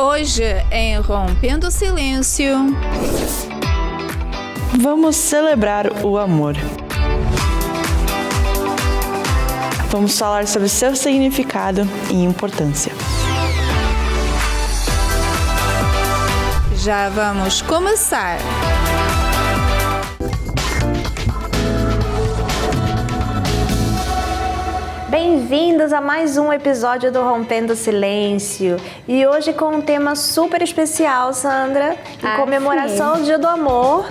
Hoje, em Rompendo o Silêncio, vamos celebrar o amor. Vamos falar sobre seu significado e importância. Já vamos começar. Bem-vindos a mais um episódio do Rompendo o Silêncio. E hoje com um tema super especial, Sandra, em comemoração ao Dia do Amor.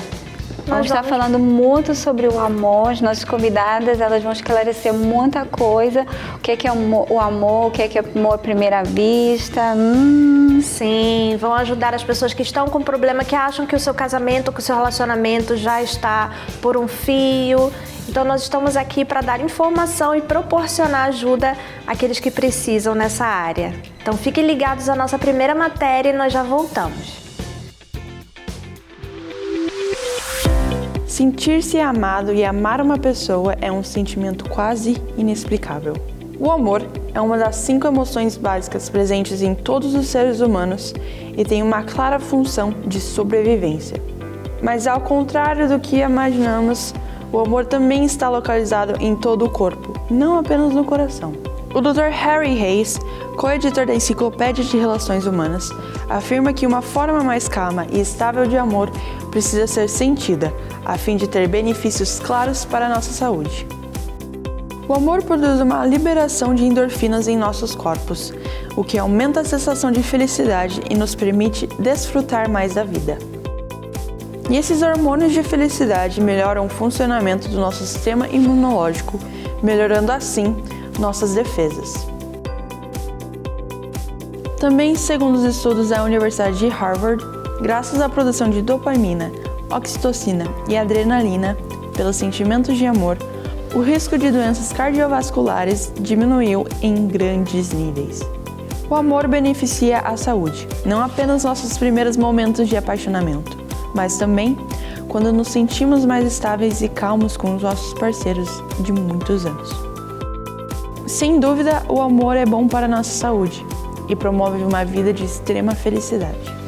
Vamos estar falando muito sobre o amor. As nossas convidadas, elas vão esclarecer muita coisa. O que é o amor, o que é amor à primeira vista. Sim, vão ajudar as pessoas que estão com problema, que acham que o seu casamento, que o seu relacionamento já está por um fio. Então nós estamos aqui para dar informação e proporcionar ajuda àqueles que precisam nessa área. Então fiquem ligados à nossa primeira matéria e nós já voltamos. Sentir-se amado e amar uma pessoa é um sentimento quase inexplicável. O amor é uma das 5 emoções básicas presentes em todos os seres humanos e tem uma clara função de sobrevivência. Mas ao contrário do que imaginamos, o amor também está localizado em todo o corpo, não apenas no coração. O Dr. Harry Hayes, co-editor da Enciclopédia de Relações Humanas, afirma que uma forma mais calma e estável de amor precisa ser sentida, a fim de ter benefícios claros para a nossa saúde. O amor produz uma liberação de endorfinas em nossos corpos, o que aumenta a sensação de felicidade e nos permite desfrutar mais da vida. E esses hormônios de felicidade melhoram o funcionamento do nosso sistema imunológico, melhorando assim nossas defesas. Também, segundo os estudos da Universidade de Harvard, graças à produção de dopamina, oxitocina e adrenalina pelos sentimentos de amor, o risco de doenças cardiovasculares diminuiu em grandes níveis. O amor beneficia a saúde, não apenas nossos primeiros momentos de apaixonamento, mas também quando nos sentimos mais estáveis e calmos com os nossos parceiros de muitos anos. Sem dúvida, o amor é bom para a nossa saúde e promove uma vida de extrema felicidade.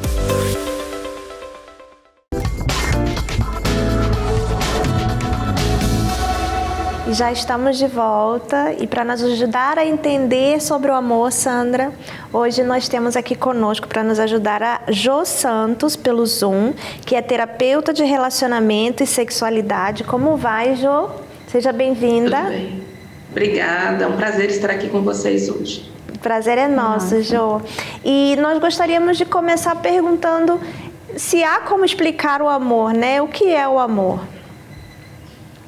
E já estamos de volta e para nos ajudar a entender sobre o amor, Sandra, hoje nós temos aqui conosco para nos ajudar a Jo Santos pelo Zoom, que é terapeuta de relacionamento e sexualidade. Como vai, Jo? Seja bem-vinda. Tudo bem. Obrigada, é um prazer estar aqui com vocês hoje. O prazer é nosso, Jo. E nós gostaríamos de começar perguntando se há como explicar o amor, né? O que é o amor?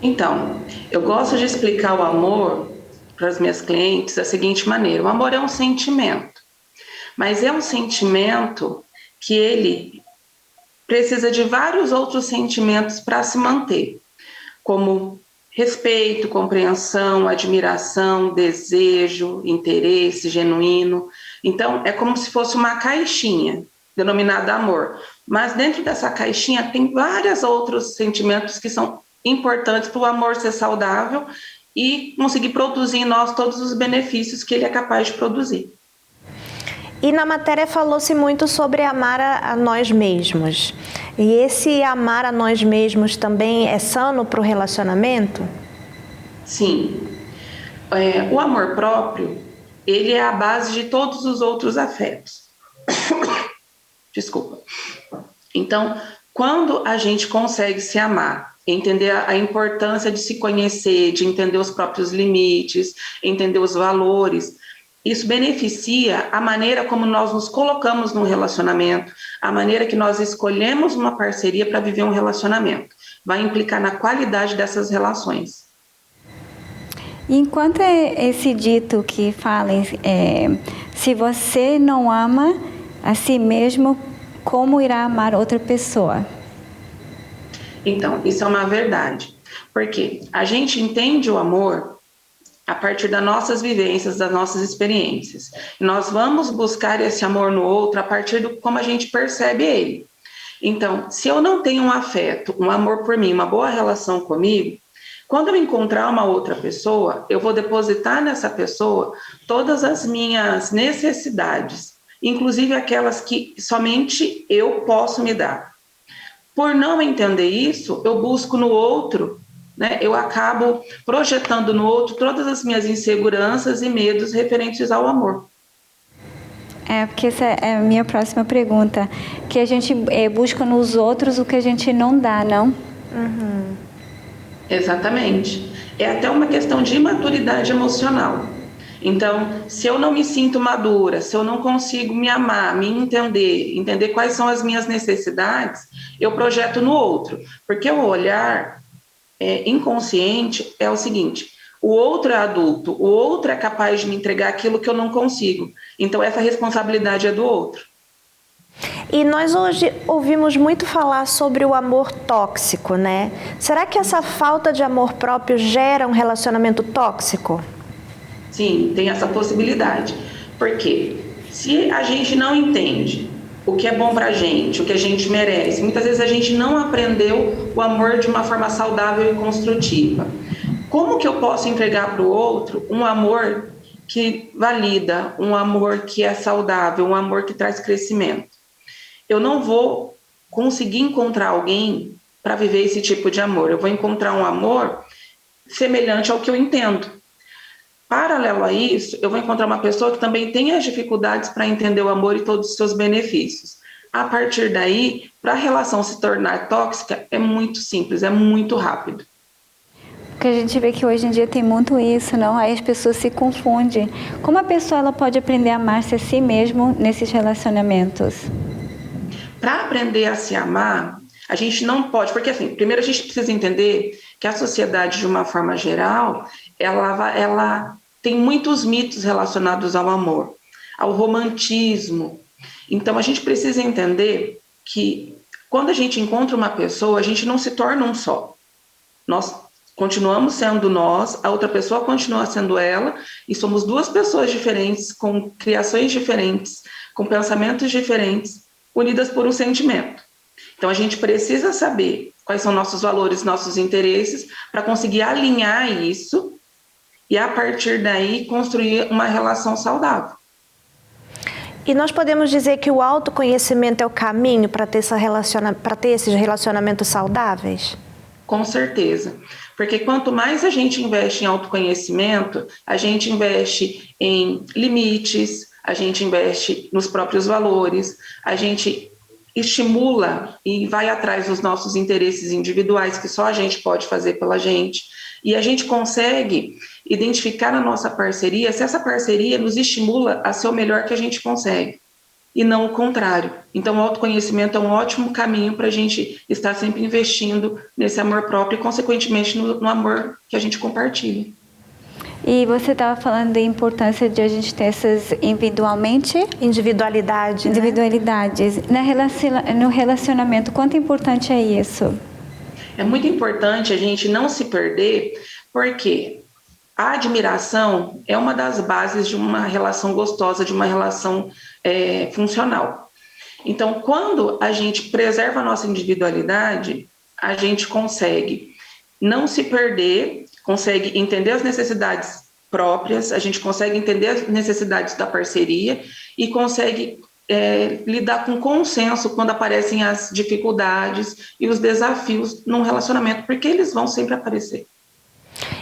Então, eu gosto de explicar o amor para as minhas clientes da seguinte maneira: o amor é um sentimento, mas é um sentimento que ele precisa de vários outros sentimentos para se manter, como respeito, compreensão, admiração, desejo, interesse genuíno. Então, é como se fosse uma caixinha denominada amor, mas dentro dessa caixinha tem vários outros sentimentos que são importantes para o amor ser saudável e conseguir produzir em nós todos os benefícios que ele é capaz de produzir. E na matéria falou-se muito sobre amar a nós mesmos. E esse amar a nós mesmos também é sano para o relacionamento? Sim. O amor próprio, ele é a base de todos os outros afetos. Desculpa. Então, quando a gente consegue se amar, entender a importância de se conhecer, de entender os próprios limites, entender os valores, isso beneficia a maneira como nós nos colocamos num relacionamento, a maneira que nós escolhemos uma parceria para viver um relacionamento. Vai implicar na qualidade dessas relações. Enquanto é esse dito que fala, se você não ama a si mesmo, como irá amar outra pessoa? Então, isso é uma verdade, porque a gente entende o amor a partir das nossas vivências, das nossas experiências. Nós vamos buscar esse amor no outro a partir de como a gente percebe ele. Então, se eu não tenho um afeto, um amor por mim, uma boa relação comigo, quando eu encontrar uma outra pessoa, eu vou depositar nessa pessoa todas as minhas necessidades inclusive aquelas que somente eu posso me dar. Por não entender isso, eu busco no outro, né? Eu acabo projetando no outro todas as minhas inseguranças e medos referentes ao amor. Porque essa é a minha próxima pergunta, que a gente busca nos outros o que a gente não dá, não? Uhum. Exatamente. É até uma questão de imaturidade emocional. Então, se eu não me sinto madura, se eu não consigo me amar, me entender quais são as minhas necessidades, eu projeto no outro. Porque o olhar inconsciente é o seguinte: o outro é adulto, o outro é capaz de me entregar aquilo que eu não consigo. Então, essa responsabilidade é do outro. E nós hoje ouvimos muito falar sobre o amor tóxico, né? Será que essa falta de amor próprio gera um relacionamento tóxico? Sim, tem essa possibilidade. Porque se a gente não entende o que é bom pra gente, o que a gente merece, muitas vezes a gente não aprendeu o amor de uma forma saudável e construtiva. Como que eu posso entregar para o outro um amor que valida, um amor que é saudável, um amor que traz crescimento? Eu não vou conseguir encontrar alguém para viver esse tipo de amor. Eu vou encontrar um amor semelhante ao que eu entendo. Paralelo a isso, eu vou encontrar uma pessoa que também tem as dificuldades para entender o amor e todos os seus benefícios. A partir daí, para a relação se tornar tóxica, é muito simples, é muito rápido. Porque a gente vê que hoje em dia tem muito isso, não? Aí as pessoas se confundem. Como a pessoa ela pode aprender a amar-se a si mesmo nesses relacionamentos? Para aprender a se amar, a gente não pode, porque assim, primeiro a gente precisa entender que a sociedade, de uma forma geral, ela tem muitos mitos relacionados ao amor, ao romantismo. Então a gente precisa entender que quando a gente encontra uma pessoa, a gente não se torna um só. Nós continuamos sendo nós, a outra pessoa continua sendo ela, e somos duas pessoas diferentes, com criações diferentes, com pensamentos diferentes, unidas por um sentimento. Então a gente precisa saber quais são nossos valores, nossos interesses, para conseguir alinhar isso e a partir daí construir uma relação saudável. E nós podemos dizer que o autoconhecimento é o caminho para ter esses relacionamentos saudáveis? Com certeza, porque quanto mais a gente investe em autoconhecimento, a gente investe em limites, a gente investe nos próprios valores, a gente estimula e vai atrás dos nossos interesses individuais, que só a gente pode fazer pela gente, e a gente consegue identificar na nossa parceria se essa parceria nos estimula a ser o melhor que a gente consegue, e não o contrário. Então, o autoconhecimento é um ótimo caminho para a gente estar sempre investindo nesse amor próprio e, consequentemente, no amor que a gente compartilha. E você estava falando da importância de a gente ter essas Individualidades. No relacionamento, quanto importante é isso? É muito importante a gente não se perder, porque a admiração é uma das bases de uma relação gostosa, de uma relação funcional. Então, quando a gente preserva a nossa individualidade, a gente consegue não se perder, consegue entender as necessidades próprias, a gente consegue entender as necessidades da parceria e consegue lidar com consenso quando aparecem as dificuldades e os desafios num relacionamento, porque eles vão sempre aparecer.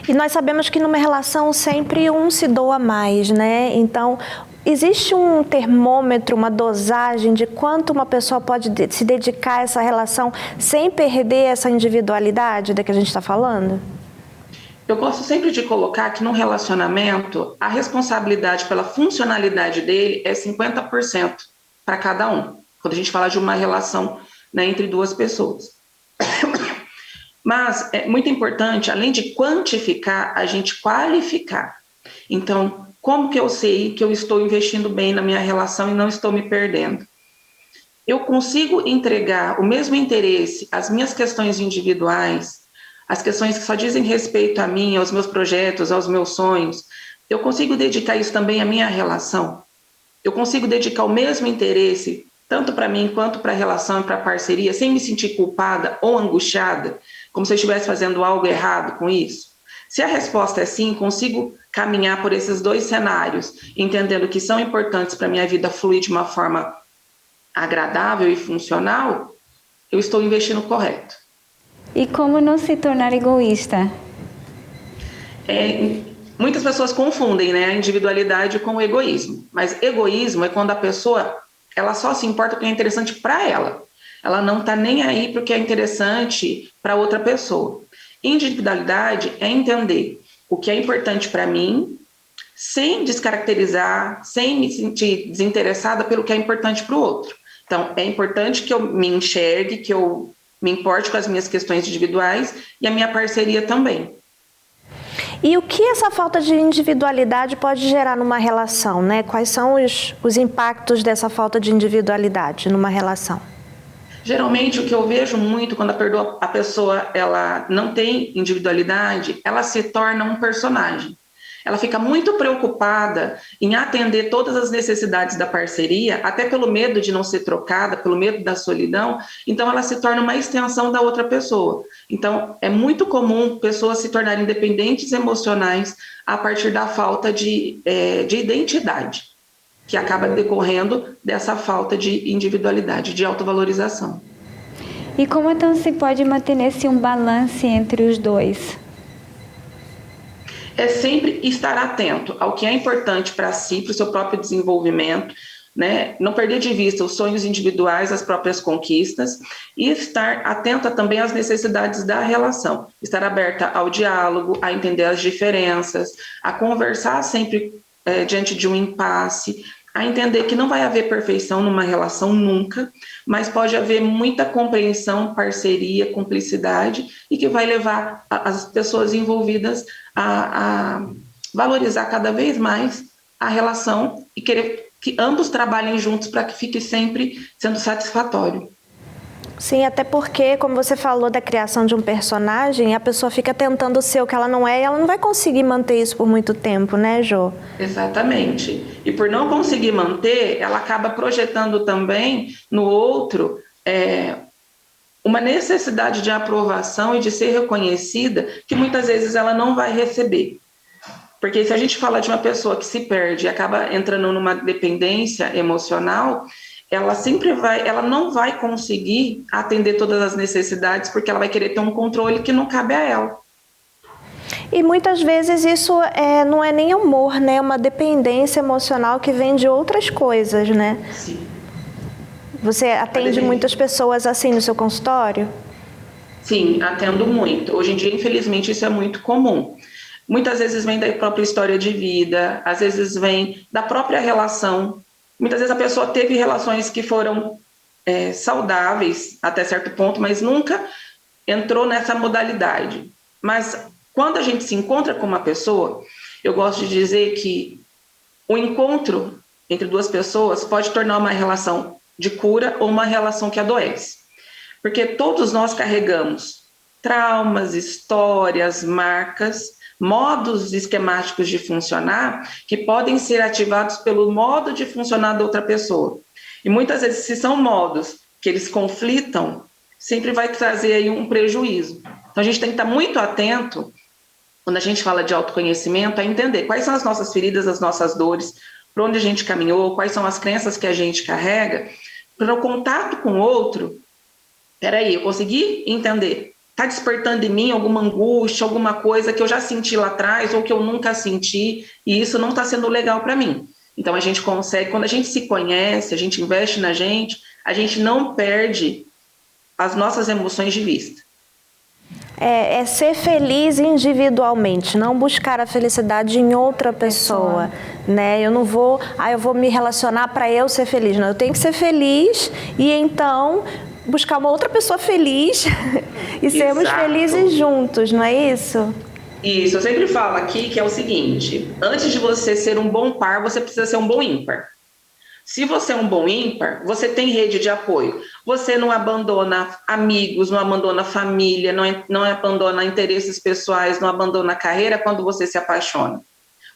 E nós sabemos que numa relação sempre um se doa mais, né? Então, existe um termômetro, uma dosagem de quanto uma pessoa pode se dedicar a essa relação sem perder essa individualidade da que a gente está falando? Eu gosto sempre de colocar que num relacionamento, a responsabilidade pela funcionalidade dele é 50% para cada um, quando a gente fala de uma relação, né, entre duas pessoas. Mas é muito importante, além de quantificar, a gente qualificar. Então, como que eu sei que eu estou investindo bem na minha relação e não estou me perdendo? Eu consigo entregar o mesmo interesse, as minhas questões individuais, as questões que só dizem respeito a mim, aos meus projetos, aos meus sonhos, eu consigo dedicar isso também à minha relação? Eu consigo dedicar o mesmo interesse, tanto para mim quanto para a relação e para a parceria, sem me sentir culpada ou angustiada, como se eu estivesse fazendo algo errado com isso? Se a resposta é sim, consigo caminhar por esses 2 cenários, entendendo que são importantes para a minha vida fluir de uma forma agradável e funcional, eu estou investindo correto. E como não se tornar egoísta? Muitas pessoas confundem, né, a individualidade com o egoísmo. Mas egoísmo é quando a pessoa ela só se importa com o que é interessante para ela. Ela não está nem aí para o que é interessante para outra pessoa. Individualidade é entender o que é importante para mim, sem descaracterizar, sem me sentir desinteressada pelo que é importante para o outro. Então, é importante que eu me enxergue, que eu me importe com as minhas questões individuais e a minha parceria também. E o que essa falta de individualidade pode gerar numa relação, né? Quais são os impactos dessa falta de individualidade numa relação? Geralmente, o que eu vejo muito quando a pessoa ela não tem individualidade, ela se torna um personagem. Ela fica muito preocupada em atender todas as necessidades da parceria, até pelo medo de não ser trocada, pelo medo da solidão, então ela se torna uma extensão da outra pessoa. Então, é muito comum pessoas se tornarem dependentes emocionais a partir da falta de identidade, que acaba decorrendo dessa falta de individualidade, de autovalorização. E como então se pode manter-se um balanço entre os dois? É sempre estar atento ao que é importante para si, para o seu próprio desenvolvimento, né? Não perder de vista os sonhos individuais, as próprias conquistas, e estar atenta também às necessidades da relação. Estar aberta ao diálogo, a entender as diferenças, a conversar sempre diante de um impasse, a entender que não vai haver perfeição numa relação nunca, mas pode haver muita compreensão, parceria, cumplicidade, e que vai levar as pessoas envolvidas a valorizar cada vez mais a relação e querer que ambos trabalhem juntos para que fique sempre sendo satisfatório. Sim, até porque, como você falou da criação de um personagem, a pessoa fica tentando ser o que ela não é e ela não vai conseguir manter isso por muito tempo, né, Jô? Exatamente. E por não conseguir manter, ela acaba projetando também no outro uma necessidade de aprovação e de ser reconhecida que muitas vezes ela não vai receber. Porque se a gente fala de uma pessoa que se perde e acaba entrando numa dependência emocional, ela não vai conseguir atender todas as necessidades porque ela vai querer ter um controle que não cabe a ela. E muitas vezes isso não é nem amor, né? É uma dependência emocional que vem de outras coisas, né? Sim. Você atende muitas pessoas assim no seu consultório? Sim, atendo muito. Hoje em dia, infelizmente, isso é muito comum. Muitas vezes vem da própria história de vida, às vezes vem da própria relação. Muitas vezes a pessoa teve relações que foram saudáveis até certo ponto, mas nunca entrou nessa modalidade. Mas quando a gente se encontra com uma pessoa, eu gosto de dizer que o encontro entre duas pessoas pode tornar uma relação de cura ou uma relação que adoece. Porque todos nós carregamos traumas, histórias, marcas, modos esquemáticos de funcionar que podem ser ativados pelo modo de funcionar da outra pessoa. E muitas vezes, se são modos que eles conflitam, sempre vai trazer aí um prejuízo. Então, a gente tem que estar muito atento, quando a gente fala de autoconhecimento, a entender quais são as nossas feridas, as nossas dores, para onde a gente caminhou, quais são as crenças que a gente carrega, para o contato com o outro. Peraí, eu consegui entender. Está despertando em mim alguma angústia, alguma coisa que eu já senti lá atrás ou que eu nunca senti, e isso não está sendo legal para mim. Então, a gente consegue, quando a gente se conhece, a gente investe na gente, a gente não perde as nossas emoções de vista. É ser feliz individualmente, não buscar a felicidade em outra pessoa, né? Eu não vou, eu vou me relacionar para eu ser feliz, não. Eu tenho que ser feliz e então buscar uma outra pessoa feliz e sermos felizes juntos, não é isso? Isso, eu sempre falo aqui que é o seguinte, antes de você ser um bom par, você precisa ser um bom ímpar. Se você é um bom ímpar, você tem rede de apoio. Você não abandona amigos, não abandona família, não abandona interesses pessoais, não abandona carreira quando você se apaixona.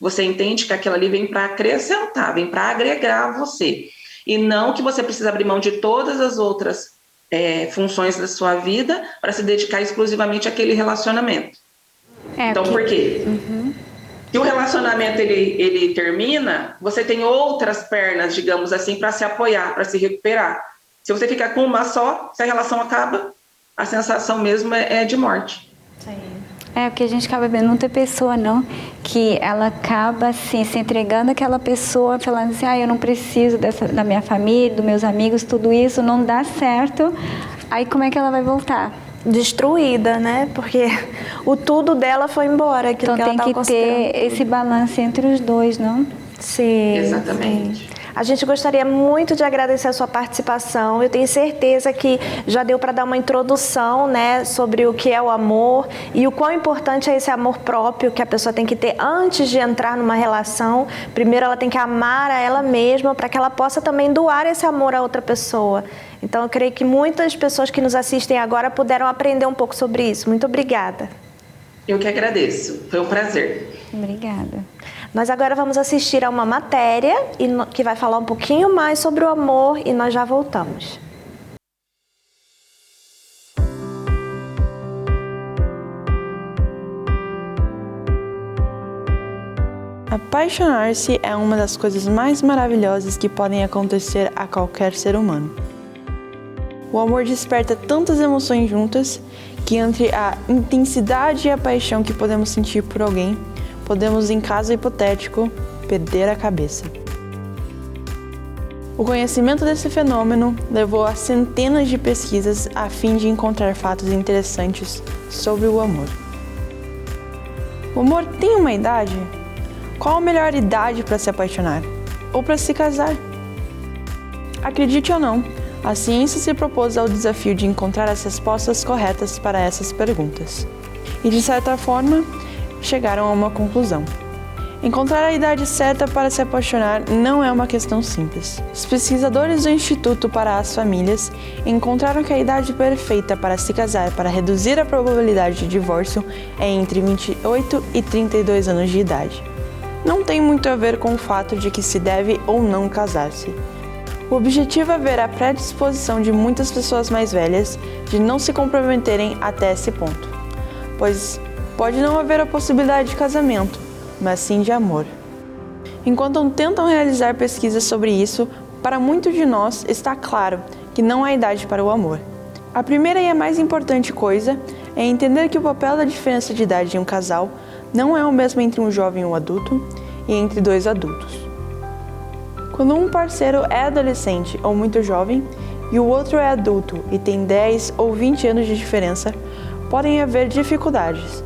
Você entende que aquilo ali vem para acrescentar, vem para agregar você. E não que você precisa abrir mão de todas as outras funções da sua vida para se dedicar exclusivamente àquele relacionamento. Então, por quê? Se o relacionamento ele termina, você tem outras pernas, digamos assim, para se apoiar, para se recuperar. Se você ficar com uma só, se a relação acaba, a sensação mesmo é de morte. Sim. Porque a gente acaba vendo, não tem pessoa não, que ela acaba assim, se entregando àquela pessoa, falando assim, eu não preciso da minha família, dos meus amigos, tudo isso não dá certo, aí como é que ela vai voltar? Destruída, né? Porque o tudo dela foi embora. Então tem que ter esse balanço entre os dois, não? Sim. Exatamente. Sim. A gente gostaria muito de agradecer a sua participação. Eu tenho certeza que já deu para dar uma introdução, né, sobre o que é o amor e o quão importante é esse amor próprio que a pessoa tem que ter antes de entrar numa relação. Primeiro ela tem que amar a ela mesma para que ela possa também doar esse amor a outra pessoa. Então eu creio que muitas pessoas que nos assistem agora puderam aprender um pouco sobre isso. Muito obrigada. Eu que agradeço. Foi um prazer. Obrigada. Nós agora vamos assistir a uma matéria que vai falar um pouquinho mais sobre o amor e nós já voltamos. Apaixonar-se é uma das coisas mais maravilhosas que podem acontecer a qualquer ser humano. O amor desperta tantas emoções juntas que entre a intensidade e a paixão que podemos sentir por alguém, podemos, em caso hipotético, perder a cabeça. O conhecimento desse fenômeno levou a centenas de pesquisas a fim de encontrar fatos interessantes sobre o amor. O amor tem uma idade? Qual a melhor idade para se apaixonar? Ou para se casar? Acredite ou não, a ciência se propôs ao desafio de encontrar as respostas corretas para essas perguntas. E, de certa forma, chegaram a uma conclusão. Encontrar a idade certa para se apaixonar não é uma questão simples. Os pesquisadores do Instituto para as Famílias encontraram que a idade perfeita para se casar para reduzir a probabilidade de divórcio é entre 28 e 32 anos de idade. Não tem muito a ver com o fato de que se deve ou não casar-se. O objetivo é ver a predisposição de muitas pessoas mais velhas de não se comprometerem até esse ponto, pois pode não haver a possibilidade de casamento, mas sim de amor. Enquanto tentam realizar pesquisas sobre isso, para muitos de nós está claro que não há idade para o amor. A primeira e a mais importante coisa é entender que o papel da diferença de idade em um casal não é o mesmo entre um jovem e um adulto e entre dois adultos. Quando um parceiro é adolescente ou muito jovem e o outro é adulto e tem 10 ou 20 anos de diferença, podem haver dificuldades,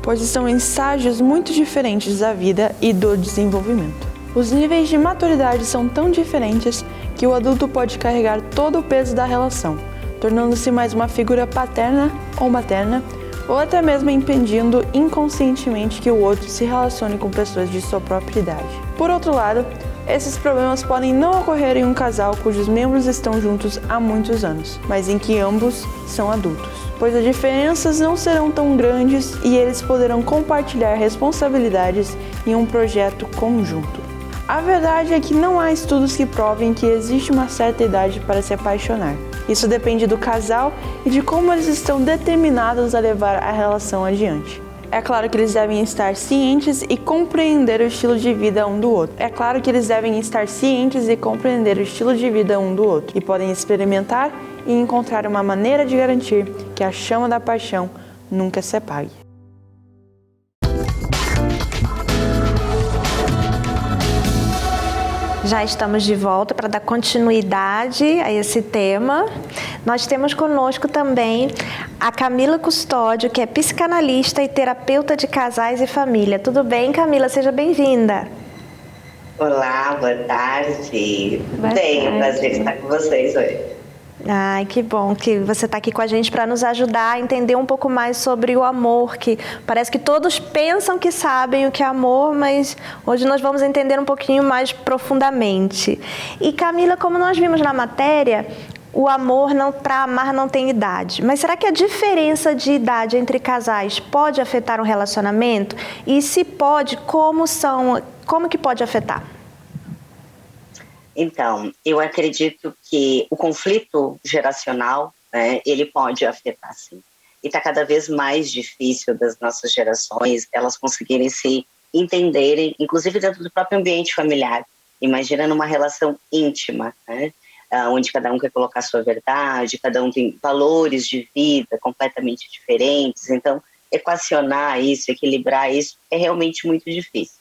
pois estão em estágios muito diferentes da vida e do desenvolvimento. Os níveis de maturidade são tão diferentes que o adulto pode carregar todo o peso da relação, tornando-se mais uma figura paterna ou materna, ou até mesmo impedindo inconscientemente que o outro se relacione com pessoas de sua própria idade. Por outro lado, esses problemas podem não ocorrer em um casal cujos membros estão juntos há muitos anos, mas em que ambos são adultos, pois as diferenças não serão tão grandes e eles poderão compartilhar responsabilidades em um projeto conjunto. A verdade é que não há estudos que provem que existe uma certa idade para se apaixonar. Isso depende do casal e de como eles estão determinados a levar a relação adiante. É claro que eles devem estar cientes e compreender o estilo de vida um do outro. E podem experimentar e encontrar uma maneira de garantir que a chama da paixão nunca se apague. Já estamos de volta para dar continuidade a esse tema. Nós temos conosco também a Camila Custódio, que é psicanalista e terapeuta de casais e família. Tudo bem, Camila? Seja bem-vinda. Olá, boa tarde. Tenho o prazer de estar com vocês hoje. Ai, que bom que você está aqui com a gente para nos ajudar a entender um pouco mais sobre o amor, que parece que todos pensam que sabem o que é amor, mas hoje nós vamos entender um pouquinho mais profundamente. E Camila, como nós vimos na matéria, o amor para amar não tem idade. Mas será que a diferença de idade entre casais pode afetar um relacionamento? E se pode, como que pode afetar? Então, eu acredito que o conflito geracional, ele pode afetar, sim. e está cada vez mais difícil das nossas gerações elas conseguirem se entenderem, inclusive dentro do próprio ambiente familiar. Imagina numa relação íntima, né? Onde cada um quer colocar a sua verdade, cada um tem valores de vida completamente diferentes, então equacionar isso, equilibrar isso é realmente muito difícil.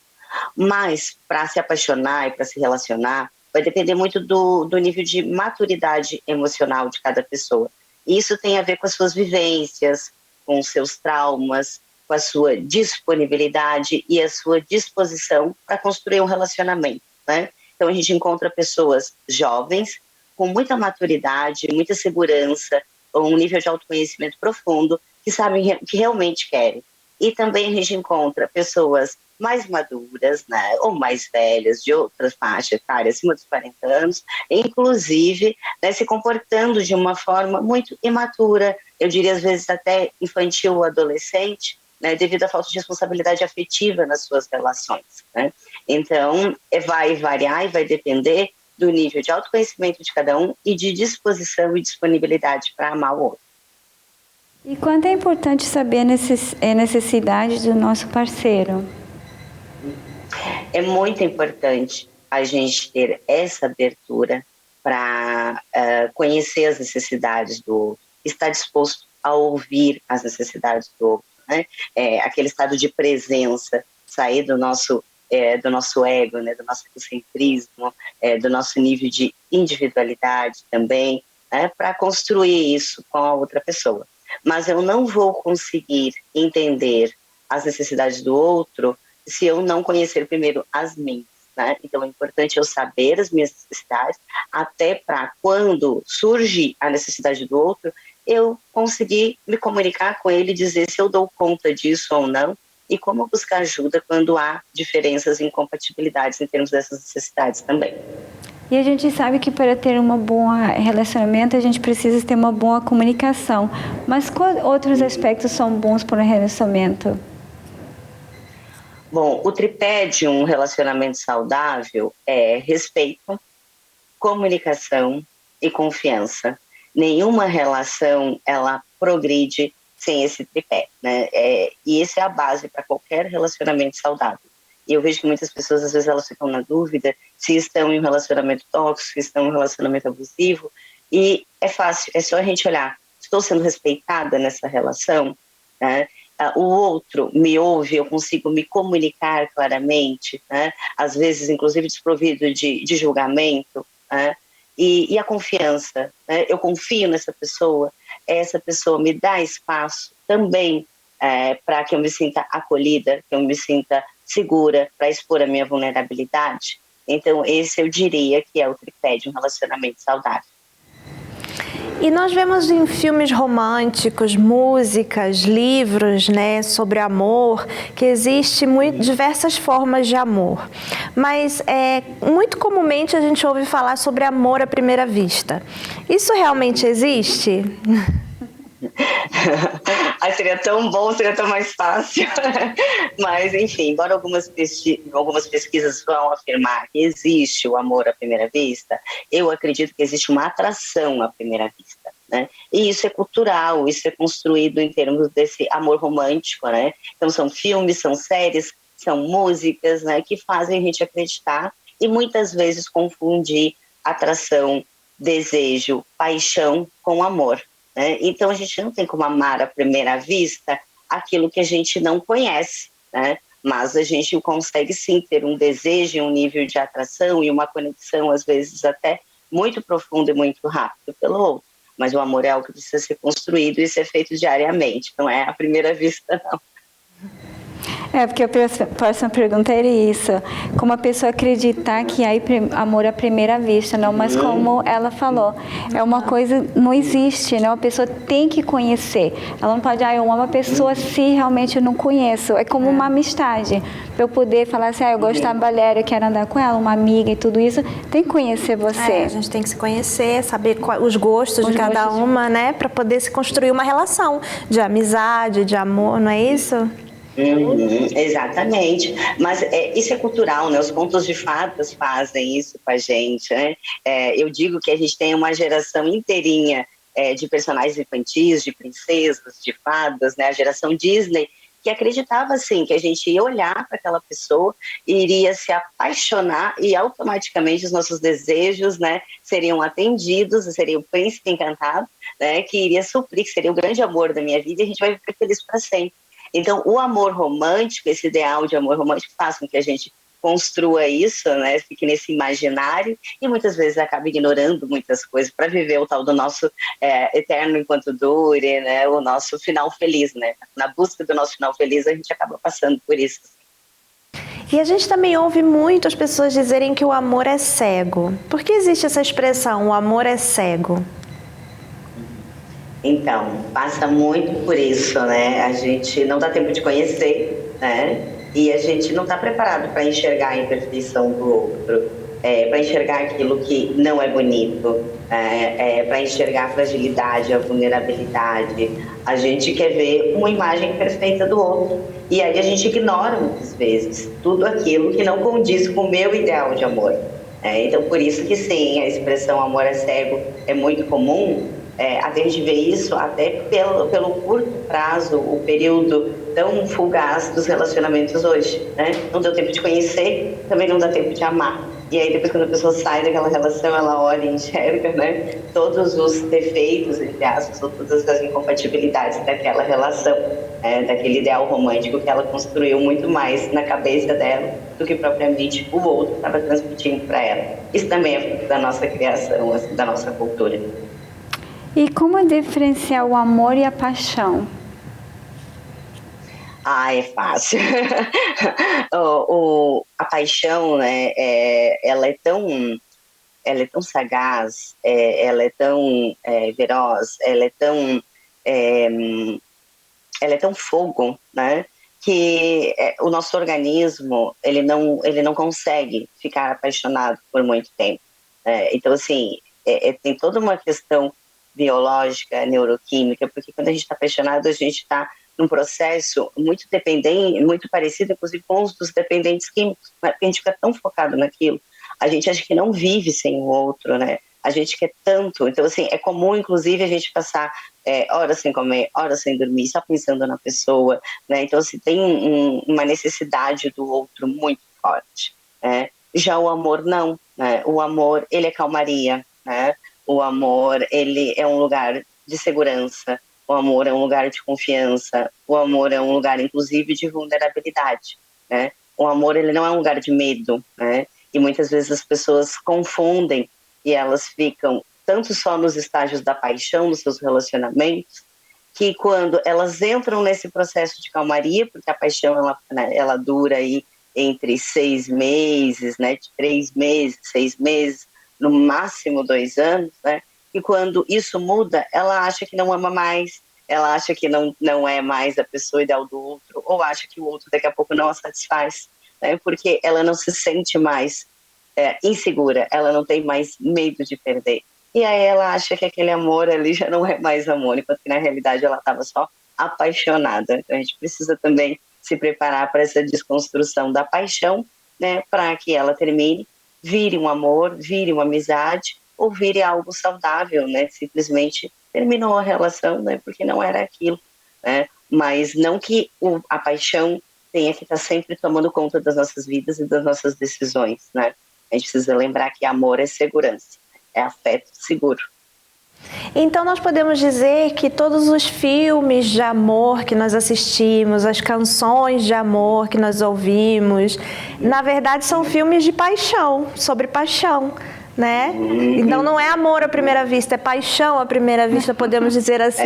Mas para se apaixonar e para se relacionar, vai depender muito do nível de maturidade emocional de cada pessoa. E isso tem a ver com as suas vivências, com os seus traumas, com a sua disponibilidade e a sua disposição para construir um relacionamento, né? Então a gente encontra pessoas jovens, com muita maturidade, muita segurança, um nível de autoconhecimento profundo, que sabem o que realmente querem. E também a gente encontra pessoas mais maduras, né, ou mais velhas, de outra faixa etária, acima dos 40 anos, inclusive, né, se comportando de uma forma muito imatura, eu diria às vezes até infantil ou adolescente, né, devido à falta de responsabilidade afetiva nas suas relações, né? Então, vai variar e vai depender do nível de autoconhecimento de cada um e de disposição e disponibilidade para amar o outro. E quanto é importante saber a necessidade do nosso parceiro? É muito importante a gente ter essa abertura para conhecer as necessidades do outro, estar disposto a ouvir as necessidades do outro, né? Aquele estado de presença, sair do nosso ego, né? Do nosso egocentrismo, do nosso nível de individualidade também, né? Para construir isso com a outra pessoa. Mas eu não vou conseguir entender as necessidades do outro se eu não conhecer primeiro as minhas, né? Então é importante eu saber as minhas necessidades, até para quando surge a necessidade do outro, eu conseguir me comunicar com ele e dizer se eu dou conta disso ou não, e como buscar ajuda quando há diferenças e incompatibilidades em termos dessas necessidades também. E a gente sabe que para ter um bom relacionamento, a gente precisa ter uma boa comunicação. Mas quais outros aspectos são bons para um relacionamento? Bom, o tripé de um relacionamento saudável é respeito, comunicação e confiança. Nenhuma relação, ela progride sem esse tripé, né? E essa é a base para qualquer relacionamento saudável. E eu vejo que muitas pessoas, às vezes, elas ficam na dúvida se estão em um relacionamento tóxico, se estão em um relacionamento abusivo. E é fácil, é só a gente olhar, estou sendo respeitada nessa relação, né? O outro me ouve, eu consigo me comunicar claramente, né? Às vezes, inclusive, desprovido de julgamento, né? E a confiança, né? Eu confio nessa pessoa, essa pessoa me dá espaço também para que eu me sinta acolhida, que eu me sinta segura para expor a minha vulnerabilidade. Então, esse eu diria que é o tripé de um relacionamento saudável. E nós vemos em filmes românticos, músicas, livros, né, sobre amor, que existem diversas formas de amor. Mas muito comumente a gente ouve falar sobre amor à primeira vista. Isso realmente existe? Seria tão bom, seria tão mais fácil. Mas, enfim, embora algumas pesquisas vão afirmar que existe o amor à primeira vista, eu acredito que existe uma atração à primeira vista, né? E isso é cultural, isso é construído em termos desse amor romântico, né? Então são filmes, são séries, são músicas, né, que fazem a gente acreditar e muitas vezes confundir atração, desejo, paixão com amor. Então a gente não tem como amar à primeira vista aquilo que a gente não conhece, né? Mas a gente consegue sim ter um desejo, um nível de atração e uma conexão às vezes até muito profundo e muito rápido pelo outro. Mas o amor é algo que precisa ser construído e ser feito diariamente, não é à primeira vista não. Porque a próxima pergunta era isso. Como a pessoa acreditar que há amor à primeira vista, não? Mas como ela falou, é uma coisa, não existe, né? A pessoa tem que conhecer. Ela não pode, eu amo a pessoa se realmente eu não conheço. É como uma amistade. Para eu poder falar assim, eu gosto da Valéria, eu quero andar com ela, uma amiga e tudo isso, tem que conhecer você. A gente tem que se conhecer, saber os gostos de cada uma, né? Para poder se construir uma relação de amizade, de amor, não é isso? Exatamente, mas isso é cultural, né? Os contos de fadas fazem isso com a gente, né? Eu digo que a gente tem uma geração inteirinha de personagens infantis, de princesas, de fadas, né? A geração Disney, que acreditava assim, que a gente ia olhar para aquela pessoa e iria se apaixonar e automaticamente os nossos desejos, né, seriam atendidos, seria o príncipe encantado, né, que iria suprir, que seria o grande amor da minha vida e a gente vai viver feliz para sempre. Então, o amor romântico, esse ideal de amor romântico faz com que a gente construa isso, né, fique nesse imaginário e muitas vezes acaba ignorando muitas coisas para viver o tal do nosso eterno enquanto dure, né, o nosso final feliz, né, na busca do nosso final feliz a gente acaba passando por isso. E a gente também ouve muitas pessoas dizerem que o amor é cego. Por que existe essa expressão, o amor é cego? Então, passa muito por isso, né, a gente não dá tempo de conhecer, né, e a gente não está preparado para enxergar a imperfeição do outro, para enxergar aquilo que não é bonito, para enxergar a fragilidade, a vulnerabilidade. A gente quer ver uma imagem perfeita do outro. E aí a gente ignora, muitas vezes, tudo aquilo que não condiz com o meu ideal de amor. Então, por isso que sim, a expressão amor é cego é muito comum. A gente vê isso até pelo curto prazo, o período tão fugaz dos relacionamentos hoje, né? Não deu tempo de conhecer, também não dá tempo de amar. E aí depois quando a pessoa sai daquela relação, ela olha e enxerga, né, todos os defeitos, entre aspas, ou todas as incompatibilidades daquela relação, daquele ideal romântico que ela construiu muito mais na cabeça dela do que propriamente o outro estava transmitindo para ela. Isso também é fruto da nossa criação, assim, da nossa cultura. E como diferenciar o amor e a paixão? É fácil. A paixão, né, ela é tão sagaz, ela é tão veroz, ela é tão fogo, né, que o nosso organismo ele não consegue ficar apaixonado por muito tempo. Então, assim, tem toda uma questão biológica, neuroquímica, porque quando a gente está apaixonado, a gente está num processo muito dependente, muito parecido, inclusive, com os dos dependentes químicos, né? Porque a gente fica tão focado naquilo, a gente acha que não vive sem o outro, né? A gente quer tanto, então, assim, é comum, inclusive, a gente passar horas sem comer, horas sem dormir, só pensando na pessoa, né? Então, assim, tem uma necessidade do outro muito forte, né? Já o amor, não, né? O amor, ele é calmaria, né? O amor, ele é um lugar de segurança, o amor é um lugar de confiança, o amor é um lugar, inclusive, de vulnerabilidade, né? O amor, ele não é um lugar de medo, né? E muitas vezes as pessoas confundem e elas ficam tanto só nos estágios da paixão, nos seus relacionamentos, que quando elas entram nesse processo de calmaria, porque a paixão, ela dura aí entre 6 meses, né? De 3 meses, 6 meses, no máximo 2 anos, né? E quando isso muda, ela acha que não ama mais, ela acha que não é mais a pessoa ideal do outro, ou acha que o outro daqui a pouco não a satisfaz, né? Porque ela não se sente mais insegura, ela não tem mais medo de perder. E aí ela acha que aquele amor ali já não é mais amor, enquanto que na realidade ela estava só apaixonada. Então a gente precisa também se preparar para essa desconstrução da paixão, né? Para que ela termine, vire um amor, vire uma amizade, ou vire algo saudável, né? Simplesmente terminou a relação, né? Porque não era aquilo, né? Mas não que a paixão tenha que estar sempre tomando conta das nossas vidas e das nossas decisões, né? A gente precisa lembrar que amor é segurança, é afeto seguro. Então nós podemos dizer que todos os filmes de amor que nós assistimos, as canções de amor que nós ouvimos, na verdade são filmes de paixão, sobre paixão, né? Então não é amor à primeira vista, é paixão à primeira vista, podemos dizer assim.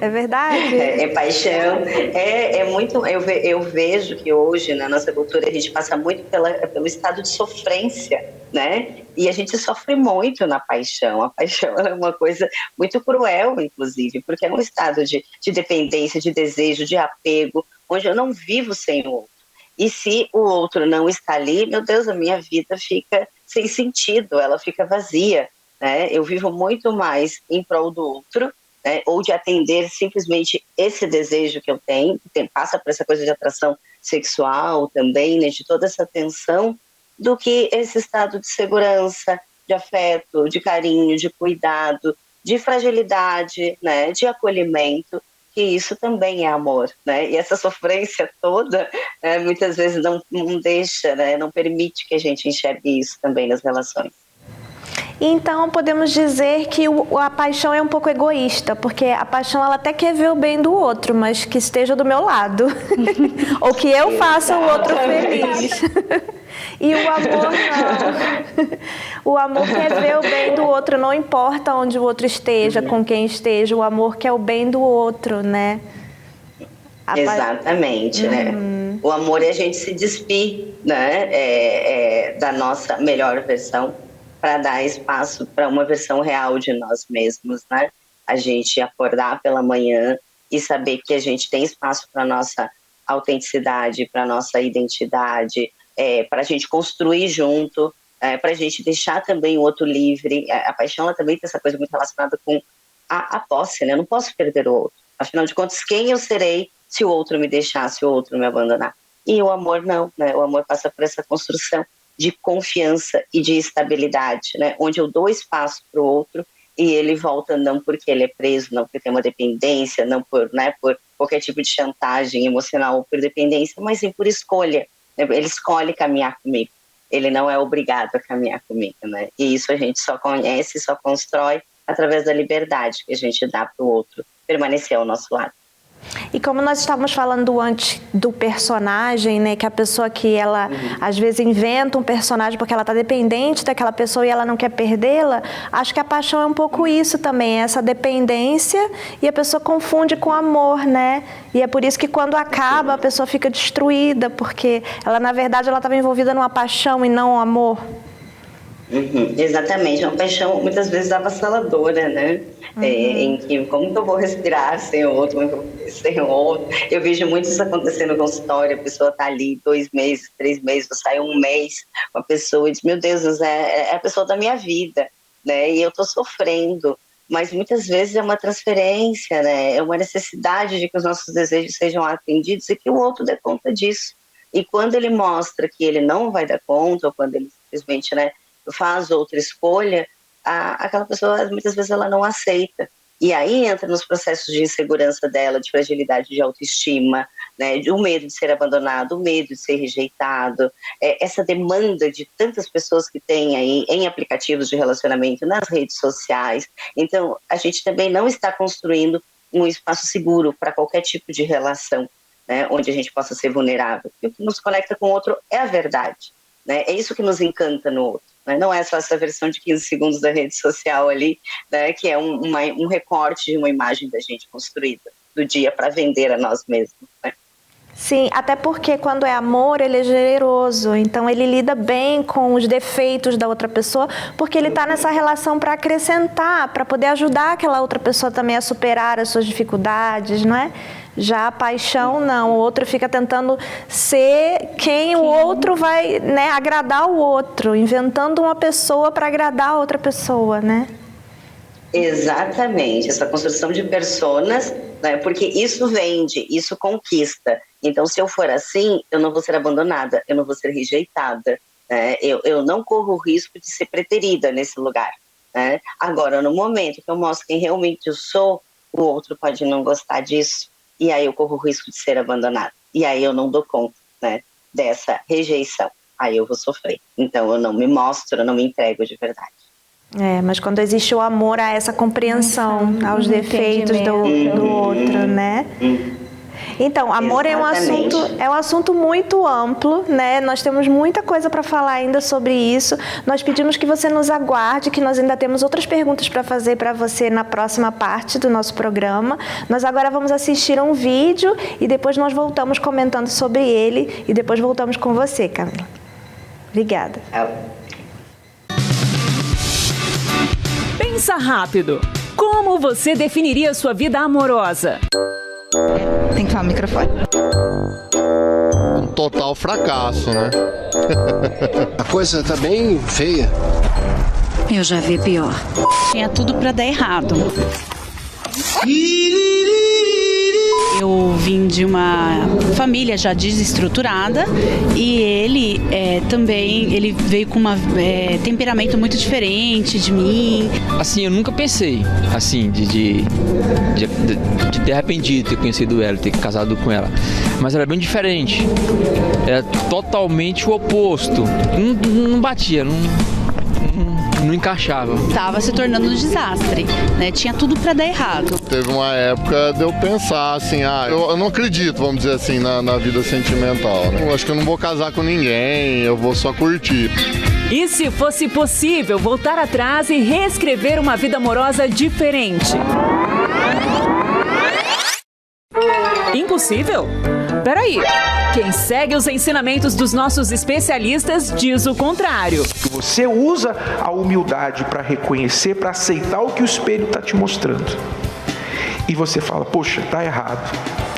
É verdade? É paixão. É muito. Eu vejo que hoje na nossa cultura a gente passa muito pelo estado de sofrência, né? E a gente sofre muito na paixão. A paixão é uma coisa muito cruel, inclusive, porque é um estado de dependência, de desejo, de apego, onde eu não vivo sem o outro. E se o outro não está ali, meu Deus, a minha vida fica sem sentido, ela fica vazia, né? Eu vivo muito mais em prol do outro, né? Ou de atender simplesmente esse desejo que eu tenho, passa por essa coisa de atração sexual também, né? De toda essa tensão, do que esse estado de segurança, de afeto, de carinho, de cuidado, de fragilidade, né, de acolhimento, que isso também é amor, né? E essa sofrência toda, muitas vezes não deixa, né, não permite que a gente enxergue isso também nas relações. Então podemos dizer que a paixão é um pouco egoísta, porque a paixão ela até quer ver o bem do outro, mas que esteja do meu lado, ou que eu faça o outro feliz. E o amor não. O amor quer ver o bem do outro, não importa onde o outro esteja, com quem esteja, o amor quer o bem do outro, né? Exatamente, né? O amor é a gente se despir, né, da nossa melhor versão, para dar espaço para uma versão real de nós mesmos, né? A gente acordar pela manhã e saber que a gente tem espaço para nossa autenticidade, para nossa identidade, para a gente construir junto, para a gente deixar também o outro livre. A paixão ela também tem essa coisa muito relacionada com a posse, né? Eu não posso perder o outro. Afinal de contas, quem eu serei se o outro me deixar, se o outro me abandonar? E o amor não, né? O amor passa por essa construção de confiança e de estabilidade, né? Onde eu dou espaço para o outro e ele volta não porque ele é preso, não porque tem uma dependência, não por, né, por qualquer tipo de chantagem emocional ou por dependência, mas sim por escolha. Né? Ele escolhe caminhar comigo, ele não é obrigado a caminhar comigo, né? E isso a gente só conhece, só constrói através da liberdade que a gente dá para o outro permanecer ao nosso lado. E como nós estávamos falando antes do personagem, né, que a pessoa que ela às vezes inventa um personagem porque ela está dependente daquela pessoa e ela não quer perdê-la, acho que a paixão é um pouco isso também, essa dependência, e a pessoa confunde com amor, né? E é por isso que quando acaba a pessoa fica destruída, porque ela na verdade ela estava envolvida numa paixão e não um amor. Exatamente, é uma paixão muitas vezes avassaladora, né? Em que como que eu vou respirar sem o outro, sem o outro? Eu vejo muito isso acontecendo no consultório, a pessoa tá ali 2 meses, 3 meses, eu saio 1 mês com a pessoa e diz, meu Deus, é a pessoa da minha vida, né? E eu tô sofrendo, mas muitas vezes é uma transferência, né? É uma necessidade de que os nossos desejos sejam atendidos e que o outro dê conta disso. E quando ele mostra que ele não vai dar conta, ou quando ele simplesmente, né, faz outra escolha, aquela pessoa muitas vezes ela não aceita. E aí entra nos processos de insegurança dela, de fragilidade de autoestima, né, o medo de ser abandonado, o medo de ser rejeitado, essa demanda de tantas pessoas que tem aí em aplicativos de relacionamento, nas redes sociais. Então, a gente também não está construindo um espaço seguro para qualquer tipo de relação, né, onde a gente possa ser vulnerável. E o que nos conecta com o outro é a verdade, né? É isso que nos encanta no outro. Não é só essa versão de 15 segundos da rede social ali, né, que é um recorte de uma imagem da gente construída do dia para vender a nós mesmos, né? Sim, até porque quando é amor, ele é generoso, então ele lida bem com os defeitos da outra pessoa, porque ele está nessa relação para acrescentar, para poder ajudar aquela outra pessoa também a superar as suas dificuldades, não é? Já a paixão não, o outro fica tentando ser quem o outro vai, né, agradar o outro, inventando uma pessoa para agradar a outra pessoa, né? Exatamente, essa construção de personas, né, porque isso vende, isso conquista. Então, se eu for assim, eu não vou ser abandonada, eu não vou ser rejeitada, né? Eu não corro o risco de ser preterida nesse lugar, né? Agora, no momento que eu mostro quem realmente eu sou, o outro pode não gostar disso, e aí eu corro o risco de ser abandonada. E aí eu não dou conta, né, dessa rejeição. Aí eu vou sofrer. Então, eu não me mostro, eu não me entrego de verdade. Mas quando existe o amor, há essa compreensão aos defeitos do outro, né? Então, amor é um assunto muito amplo, né? Nós temos muita coisa para falar ainda sobre isso. Nós pedimos que você nos aguarde, que nós ainda temos outras perguntas para fazer para você na próxima parte do nosso programa. Nós agora vamos assistir a um vídeo e depois nós voltamos comentando sobre ele e depois voltamos com você, Camila. Obrigada. Pensa rápido. Como você definiria sua vida amorosa? Tem que falar no microfone? Um total fracasso, né? A coisa tá bem feia. Eu já vi pior. Tinha tudo pra dar errado. Eu vim de uma família já desestruturada e ele também veio com um temperamento muito diferente de mim. Assim, eu nunca pensei, assim, de ter arrependido de ter conhecido ela, ter casado com ela. Mas ela é bem diferente. É totalmente o oposto. Não batia, não encaixava. Estava se tornando um desastre, né? Tinha tudo para dar errado. Teve uma época de eu pensar assim, eu não acredito, vamos dizer assim, na vida sentimental, né? Eu acho que eu não vou casar com ninguém, eu vou só curtir. E se fosse possível voltar atrás e reescrever uma vida amorosa diferente? Impossível? Peraí, quem segue os ensinamentos dos nossos especialistas diz o contrário. Você usa a humildade para reconhecer, para aceitar o que o espelho está te mostrando. E você fala, poxa, tá errado.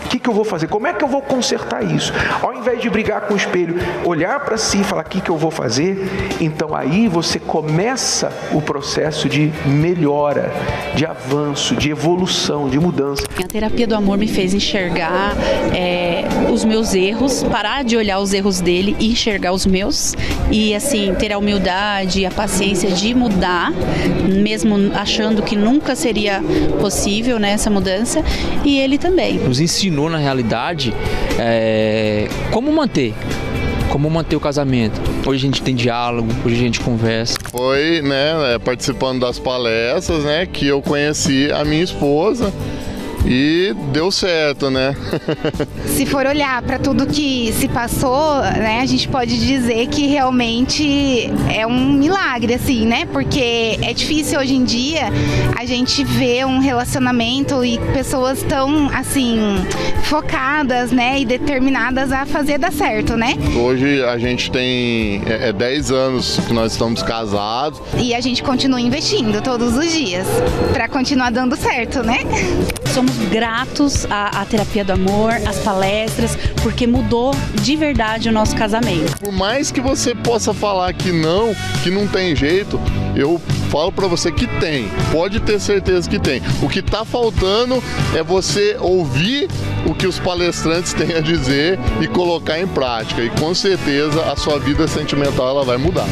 O que eu vou fazer? Como é que eu vou consertar isso? Ao invés de brigar com o espelho, olhar para si e falar, o que eu vou fazer? Então aí você começa o processo de melhora, de avanço, de evolução, de mudança. A terapia do amor me fez enxergar os meus erros, parar de olhar os erros dele e enxergar os meus. E assim, ter a humildade e a paciência de mudar, mesmo achando que nunca seria possível, né, essa mudança. E ele também. Nos ensinou, na realidade, como manter o casamento. Hoje a gente tem diálogo, hoje a gente conversa. Foi, né, participando das palestras, né, que eu conheci a minha esposa. E deu certo, né? Se for olhar para tudo que se passou, né, a gente pode dizer que realmente é um milagre, assim, né? Porque é difícil hoje em dia a gente ver um relacionamento e pessoas tão, assim, focadas, né, e determinadas a fazer dar certo, né? Hoje a gente tem 10 anos que nós estamos casados. E a gente continua investindo todos os dias para continuar dando certo, né? Somos gratos à terapia do amor, às palestras, porque mudou de verdade o nosso casamento. Por mais que você possa falar que não tem jeito, eu falo pra você que tem. Pode ter certeza que tem. O que tá faltando é você ouvir o que os palestrantes têm a dizer e colocar em prática. E com certeza a sua vida sentimental ela vai mudar.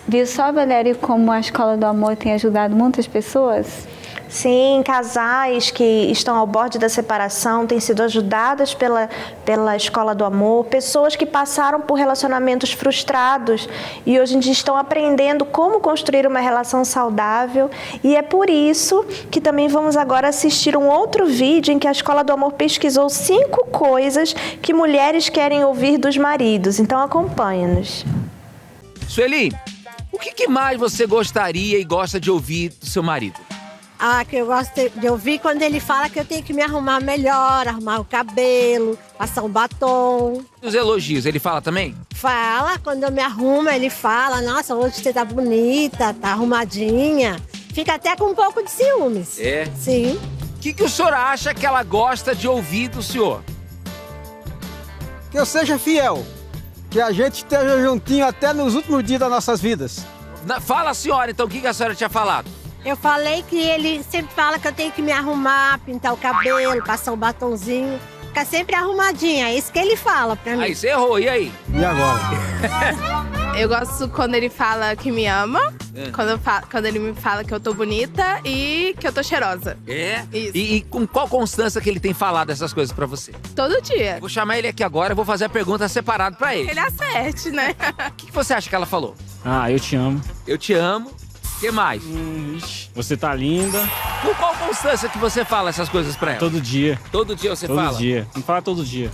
Viu só, Valéria, como a Escola do Amor tem ajudado muitas pessoas? Sim, casais que estão ao borde da separação têm sido ajudadas pela Escola do Amor, pessoas que passaram por relacionamentos frustrados e hoje em dia estão aprendendo como construir uma relação saudável. E é por isso que também vamos agora assistir um outro vídeo em que a Escola do Amor pesquisou 5 coisas que mulheres querem ouvir dos maridos. Então acompanhe-nos. Sueli, o que mais você gostaria e gosta de ouvir do seu marido? Que eu gosto de ouvir quando ele fala que eu tenho que me arrumar melhor, arrumar o cabelo, passar um batom. Os elogios, ele fala também? Fala, quando eu me arrumo, ele fala, nossa, hoje você tá bonita, tá arrumadinha. Fica até com um pouco de ciúmes. É? Sim. O que o senhor acha que ela gosta de ouvir do senhor? Que eu seja fiel, que a gente esteja juntinho até nos últimos dias das nossas vidas. Fala, senhora, então, o que a senhora tinha falado? Eu falei que ele sempre fala que eu tenho que me arrumar, pintar o cabelo, passar um batonzinho. Ficar sempre arrumadinha, é isso que ele fala pra mim. Aí você errou, e aí? E agora? Eu gosto quando ele fala que me ama, quando ele me fala que eu tô bonita e que eu tô cheirosa. É? Isso. E com qual constância que ele tem falado essas coisas pra você? Todo dia. Vou chamar ele aqui agora, eu vou fazer a pergunta separada pra ele. Ele acerte, né? O que você acha que ela falou? Eu te amo. Eu te amo. O que mais? Você tá linda. Com qual constância que você fala essas coisas pra ela? Todo dia. Todo dia você fala? Todo dia. Não fala todo dia.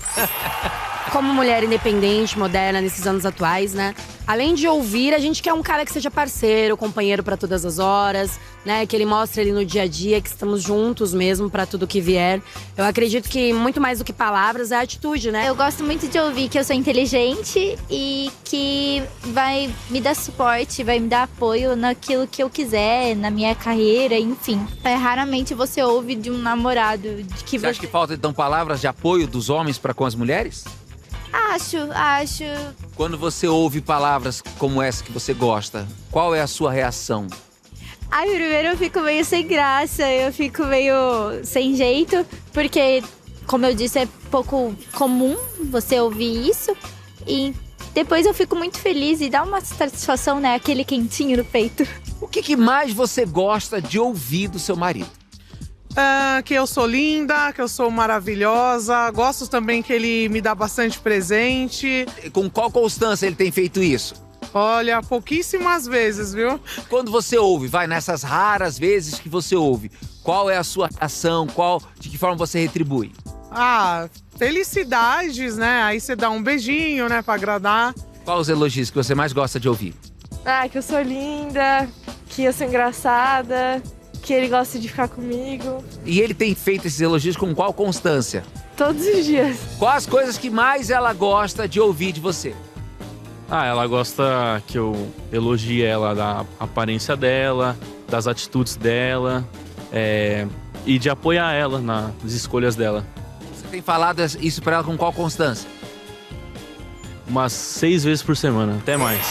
Como mulher independente, moderna, nesses anos atuais, né? Além de ouvir, a gente quer um cara que seja parceiro, companheiro pra todas as horas, né? Que ele mostre ali no dia a dia que estamos juntos mesmo pra tudo que vier. Eu acredito que muito mais do que palavras é a atitude, né? Eu gosto muito de ouvir que eu sou inteligente e que vai me dar suporte, vai me dar apoio naquilo que eu quiser, na minha carreira, enfim. Raramente você ouve de um namorado de que Você acha que falta, então, palavras de apoio dos homens pra com as mulheres? Acho. Quando você ouve palavras como essa que você gosta, qual é a sua reação? Ai, primeiro eu fico meio sem graça, eu fico meio sem jeito, porque, como eu disse, é pouco comum você ouvir isso. E depois eu fico muito feliz e dá uma satisfação, né? Aquele quentinho no peito. O que mais você gosta de ouvir do seu marido? Que eu sou linda, que eu sou maravilhosa. Gosto também que ele me dá bastante presente. Com qual constância ele tem feito isso? Olha, pouquíssimas vezes, viu? Quando você ouve, vai nessas raras vezes que você ouve, qual é a sua ação? De que forma você retribui? Felicidades, né? Aí você dá um beijinho, né, pra agradar. Quais os elogios que você mais gosta de ouvir? Que eu sou linda, que eu sou engraçada, que ele gosta de ficar comigo. E ele tem feito esses elogios com qual constância? Todos os dias. Quais as coisas que mais ela gosta de ouvir de você? Ela gosta que eu elogie ela da aparência dela, das atitudes dela, e de apoiar ela nas escolhas dela. Você tem falado isso pra ela com qual constância? Umas 6 vezes por semana, até mais.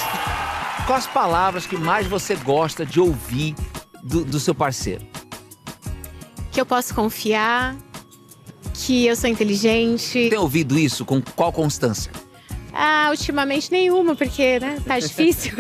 Quais as palavras que mais você gosta de ouvir do seu parceiro? Que eu posso confiar, que eu sou inteligente. Tem ouvido isso com qual constância? Ultimamente nenhuma, porque, né, tá difícil.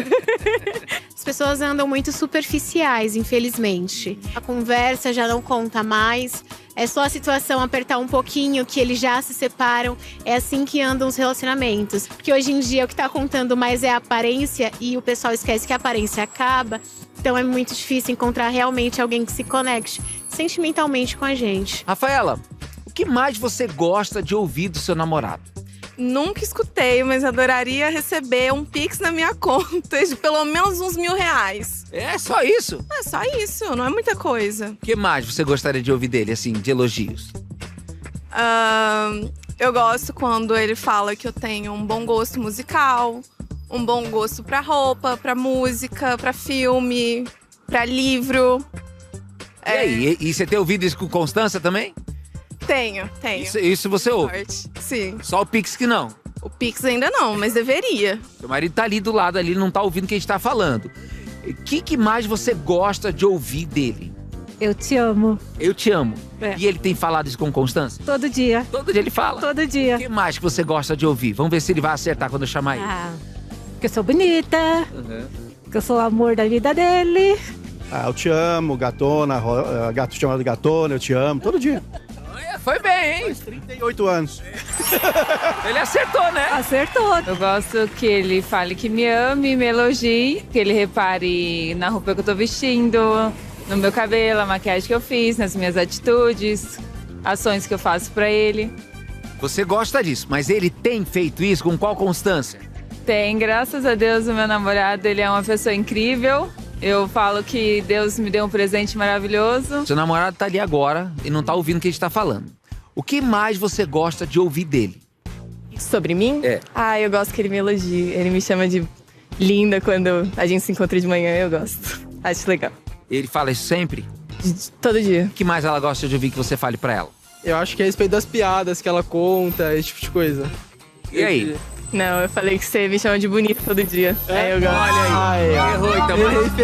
As pessoas andam muito superficiais, infelizmente. A conversa já não conta mais. É só a situação apertar um pouquinho que eles já se separam. É assim que andam os relacionamentos. Porque hoje em dia o que tá contando mais é a aparência e o pessoal esquece que a aparência acaba. Então é muito difícil encontrar realmente alguém que se conecte sentimentalmente com a gente. Rafaela, o que mais você gosta de ouvir do seu namorado? Nunca escutei, mas adoraria receber um Pix na minha conta de pelo menos uns R$1.000. É só isso? É só isso, não é muita coisa. O que mais você gostaria de ouvir dele, assim, de elogios? Eu gosto quando ele fala que eu tenho um bom gosto musical, um bom gosto pra roupa, pra música, pra filme, pra livro. E aí, e você tem ouvido isso com constância também? Tenho. Isso você ouve? Sim. Só o Pix que não? O Pix ainda não, mas deveria. Seu marido tá ali do lado, ali, não tá ouvindo o que a gente tá falando. O que mais você gosta de ouvir dele? Eu te amo. Eu te amo. E ele tem falado isso com constância? Todo dia. Todo dia ele fala? Todo dia. O que mais que você gosta de ouvir? Vamos ver se ele vai acertar quando eu chamar ele. Que eu sou bonita. Que eu sou o amor da vida dele. Eu te amo, gatona, gato chamado gatona, eu te amo, todo dia. Foi bem, hein? Faz 38 anos. Ele acertou, né? Acertou. Eu gosto que ele fale que me ame, me elogie, que ele repare na roupa que eu tô vestindo, no meu cabelo, a maquiagem que eu fiz, nas minhas atitudes, ações que eu faço pra ele. Você gosta disso, mas ele tem feito isso com qual constância? Tem, graças a Deus, o meu namorado, ele é uma pessoa incrível. Eu falo que Deus me deu um presente maravilhoso. Seu namorado tá ali agora e não tá ouvindo o que a gente tá falando. O que mais você gosta de ouvir dele? Sobre mim? É. Eu gosto que ele me elogie. Ele me chama de linda quando a gente se encontra de manhã, eu gosto. Acho legal. Ele fala isso sempre? Todo dia. O que mais ela gosta de ouvir que você fale pra ela? Eu acho que é a respeito das piadas que ela conta, esse tipo de coisa. E aí? Não, eu falei que você me chama de bonita todo dia. Eu gosto. Olha aí. Errou então.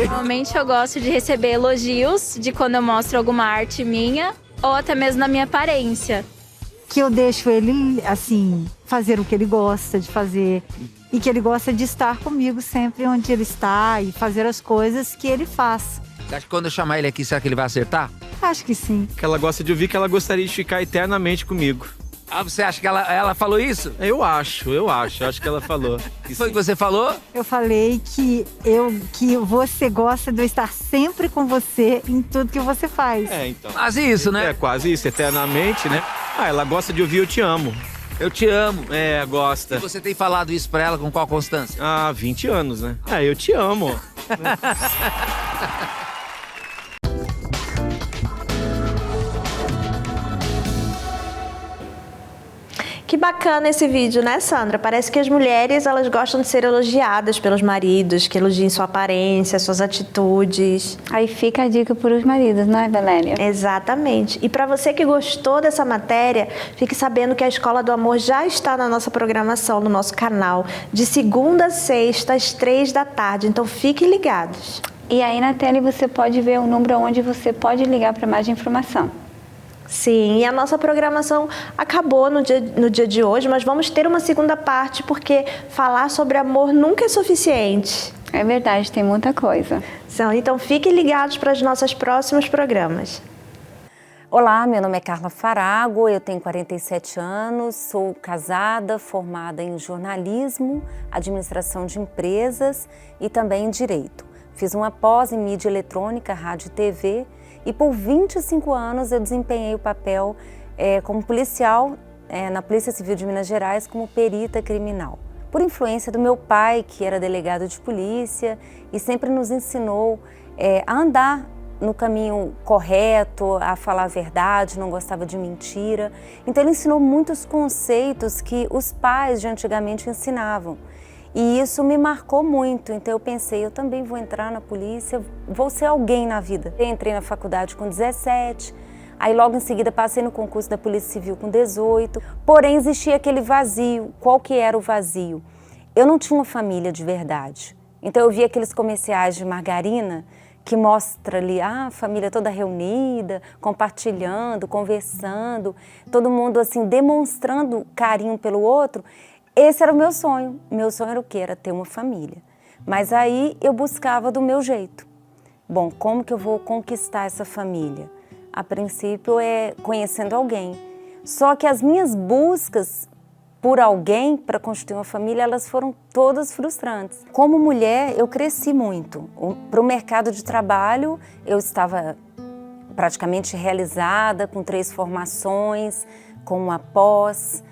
Normalmente eu gosto de receber elogios de quando eu mostro alguma arte minha ou até mesmo na minha aparência. Que eu deixo ele, assim, fazer o que ele gosta de fazer. E que ele gosta de estar comigo sempre onde ele está e fazer as coisas que ele faz. Você acha que quando eu chamar ele aqui, será que ele vai acertar? Acho que sim. Que ela gosta de ouvir que ela gostaria de ficar eternamente comigo. Você acha que ela falou isso? Eu acho que ela falou. O que foi que você falou? Eu falei que você gosta de eu estar sempre com você em tudo que você faz. Então. Quase isso, né? É, quase isso, eternamente, né? Ela gosta de ouvir eu te amo. Eu te amo. Gosta. E você tem falado isso pra ela com qual constância? 20 anos, né? Eu te amo. Que bacana esse vídeo, né, Sandra? Parece que as mulheres, elas gostam de ser elogiadas pelos maridos, que elogiem sua aparência, suas atitudes. Aí fica a dica para os maridos, não é, Belélia? Exatamente. E para você que gostou dessa matéria, fique sabendo que a Escola do Amor já está na nossa programação, no nosso canal, de segunda a sexta, às 3 da tarde. Então, fiquem ligados. E aí na tela você pode ver o número onde você pode ligar para mais informação. Sim, e a nossa programação acabou no dia de hoje, mas vamos ter uma segunda parte, porque falar sobre amor nunca é suficiente. É verdade, tem muita coisa. Então fiquem ligados para os nossos próximos programas. Olá, meu nome é Carla Farago, eu tenho 47 anos, sou casada, formada em jornalismo, administração de empresas e também em direito. Fiz uma pós em mídia eletrônica, rádio e TV e por 25 anos eu desempenhei o papel como policial na Polícia Civil de Minas Gerais como perita criminal. Por influência do meu pai, que era delegado de polícia e sempre nos ensinou a andar no caminho correto, a falar a verdade, não gostava de mentira. Então ele ensinou muitos conceitos que os pais de antigamente ensinavam. E isso me marcou muito, então eu pensei, eu também vou entrar na polícia, vou ser alguém na vida. Eu entrei na faculdade com 17, aí logo em seguida passei no concurso da Polícia Civil com 18, porém existia aquele vazio. Qual que era o vazio? Eu não tinha uma família de verdade. Então eu via aqueles comerciais de margarina que mostra ali a família toda reunida, compartilhando, conversando, todo mundo assim demonstrando carinho pelo outro. Esse era o meu sonho. Meu sonho era o quê? Era ter uma família. Mas aí eu buscava do meu jeito. Bom, como que eu vou conquistar essa família? A princípio é conhecendo alguém. Só que as minhas buscas por alguém para constituir uma família, elas foram todas frustrantes. Como mulher, eu cresci muito. Para o mercado de trabalho, eu estava praticamente realizada, com 3 formações, com uma pós,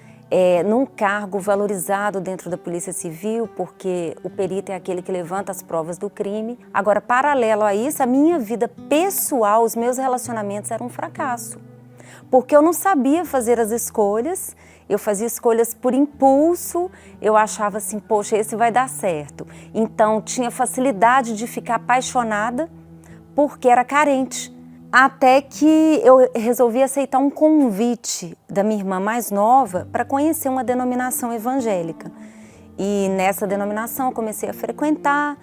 num cargo valorizado dentro da Polícia Civil, porque o perito é aquele que levanta as provas do crime. Agora, paralelo a isso, a minha vida pessoal, os meus relacionamentos eram um fracasso, porque eu não sabia fazer as escolhas. Eu fazia escolhas por impulso, eu achava assim, poxa, esse vai dar certo. Então, tinha facilidade de ficar apaixonada porque era carente. Até que eu resolvi aceitar um convite da minha irmã mais nova para conhecer uma denominação evangélica. E nessa denominação eu comecei a frequentar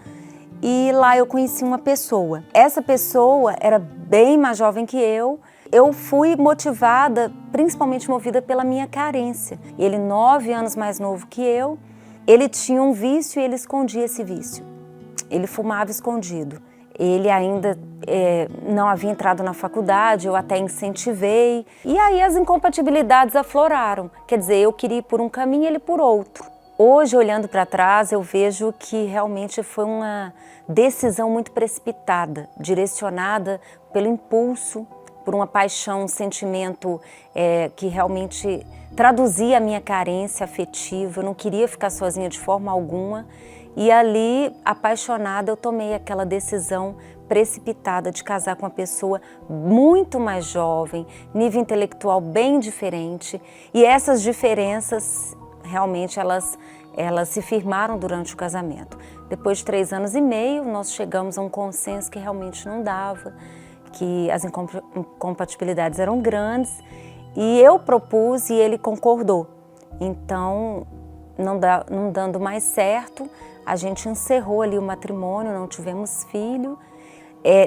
e lá eu conheci uma pessoa. Essa pessoa era bem mais jovem que eu. Eu fui motivada, principalmente movida pela minha carência. Ele, 9 anos mais novo que eu, ele tinha um vício e ele escondia esse vício. Ele fumava escondido. Ele ainda não havia entrado na faculdade, eu até incentivei. E aí as incompatibilidades afloraram. Quer dizer, eu queria ir por um caminho e ele por outro. Hoje, olhando para trás, eu vejo que realmente foi uma decisão muito precipitada, direcionada pelo impulso, por uma paixão, um sentimento que realmente traduzia a minha carência afetiva. Eu não queria ficar sozinha de forma alguma. E ali, apaixonada, eu tomei aquela decisão precipitada de casar com uma pessoa muito mais jovem, nível intelectual bem diferente. E essas diferenças, realmente, elas se firmaram durante o casamento. Depois de 3 anos e meio, nós chegamos a um consenso que realmente não dava, que as incompatibilidades eram grandes, e eu propus e ele concordou. Então, não dando mais certo, a gente encerrou ali o matrimônio, não tivemos filho.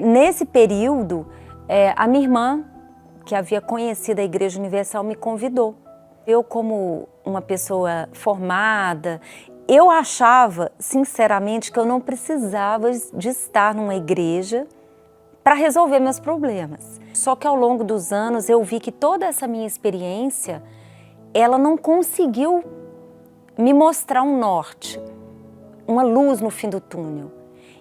Nesse período, a minha irmã, que havia conhecido a Igreja Universal, me convidou. Eu, como uma pessoa formada, eu achava, sinceramente, que eu não precisava de estar numa igreja para resolver meus problemas. Só que ao longo dos anos eu vi que toda essa minha experiência, ela não conseguiu me mostrar um norte, uma luz no fim do túnel.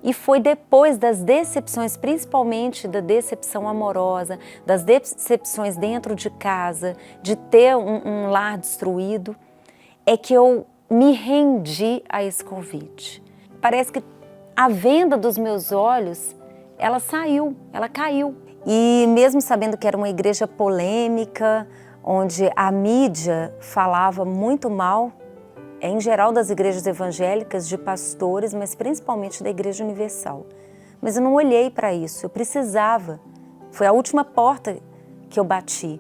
E foi depois das decepções, principalmente da decepção amorosa, das decepções dentro de casa, de ter um lar destruído, é que eu me rendi a esse convite. Parece que a venda dos meus olhos, ela caiu. E mesmo sabendo que era uma igreja polêmica, onde a mídia falava muito mal, em geral das igrejas evangélicas, de pastores, mas principalmente da Igreja Universal. Mas eu não olhei para isso, eu precisava. Foi a última porta que eu bati.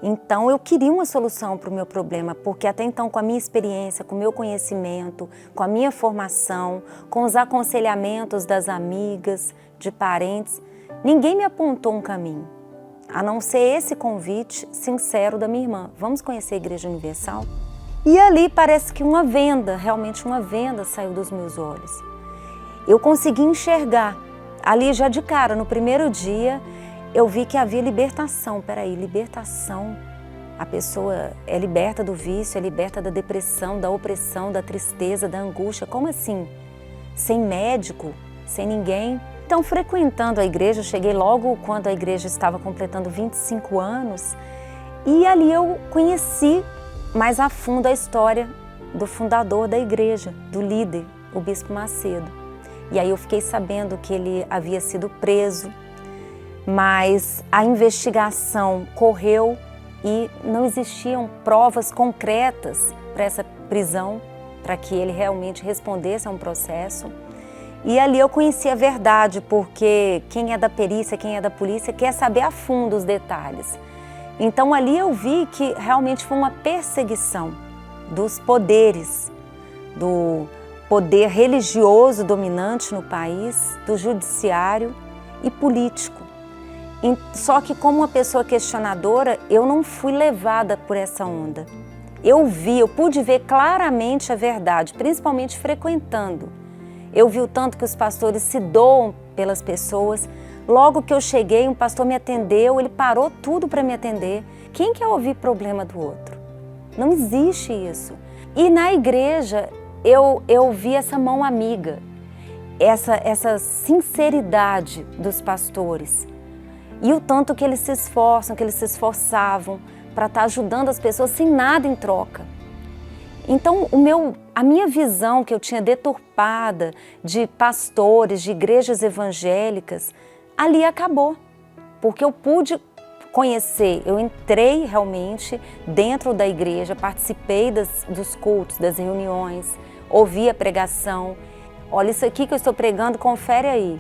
Então eu queria uma solução para o meu problema, porque até então, com a minha experiência, com o meu conhecimento, com a minha formação, com os aconselhamentos das amigas, de parentes, ninguém me apontou um caminho, a não ser esse convite sincero da minha irmã. Vamos conhecer a Igreja Universal? E ali parece que uma venda, realmente uma venda saiu dos meus olhos. Eu consegui enxergar, ali já de cara, no primeiro dia, eu vi que havia libertação. Peraí, libertação. A pessoa é liberta do vício, é liberta da depressão, da opressão, da tristeza, da angústia. Como assim? Sem médico, sem ninguém. Então, frequentando a igreja, eu cheguei logo quando a igreja estava completando 25 anos. E ali eu conheci mais a fundo a história do fundador da igreja, do líder, o Bispo Macedo. E aí eu fiquei sabendo que ele havia sido preso, mas a investigação correu e não existiam provas concretas para essa prisão, para que ele realmente respondesse a um processo. E ali eu conheci a verdade, porque quem é da perícia, quem é da polícia, quer saber a fundo os detalhes. Então ali eu vi que realmente foi uma perseguição dos poderes, do poder religioso dominante no país, do judiciário e político. Só que como uma pessoa questionadora, eu não fui levada por essa onda. Eu pude ver claramente a verdade, principalmente frequentando. Eu vi o tanto que os pastores se doam pelas pessoas. Logo que eu cheguei, um pastor me atendeu, ele parou tudo para me atender. Quem quer ouvir problema do outro? Não existe isso. E na igreja, eu vi essa mão amiga, essa sinceridade dos pastores. E o tanto que eles se esforçam, que eles se esforçavam para estar ajudando as pessoas sem nada em troca. Então, a minha visão que eu tinha deturpada de pastores, de igrejas evangélicas, ali acabou. Porque eu pude conhecer, eu entrei realmente dentro da igreja, participei dos cultos, das reuniões, ouvi a pregação. Olha, isso aqui que eu estou pregando, confere aí.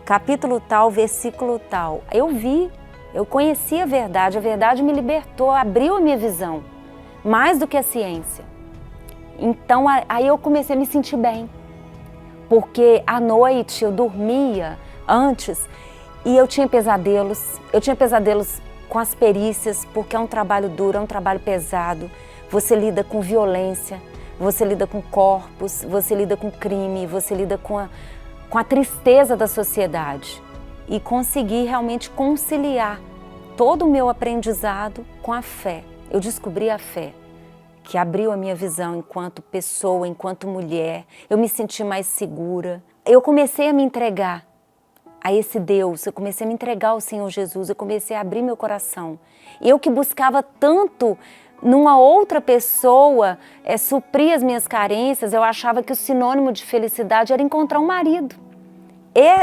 Capítulo tal, versículo tal. Eu vi, eu conheci a verdade me libertou, abriu a minha visão, mais do que a ciência. Então aí eu comecei a me sentir bem, porque à noite eu dormia antes e eu tinha pesadelos com as perícias, porque é um trabalho duro, é um trabalho pesado. Você lida com violência, você lida com corpos, você lida com crime, você lida com a tristeza da sociedade, e consegui realmente conciliar todo o meu aprendizado com a fé. Eu descobri a fé, que abriu a minha visão enquanto pessoa, enquanto mulher. Eu me senti mais segura. Eu comecei a me entregar a esse Deus, eu comecei a me entregar ao Senhor Jesus, eu comecei a abrir meu coração. Eu que buscava tanto numa outra pessoa suprir as minhas carências, eu achava que o sinônimo de felicidade era encontrar um marido.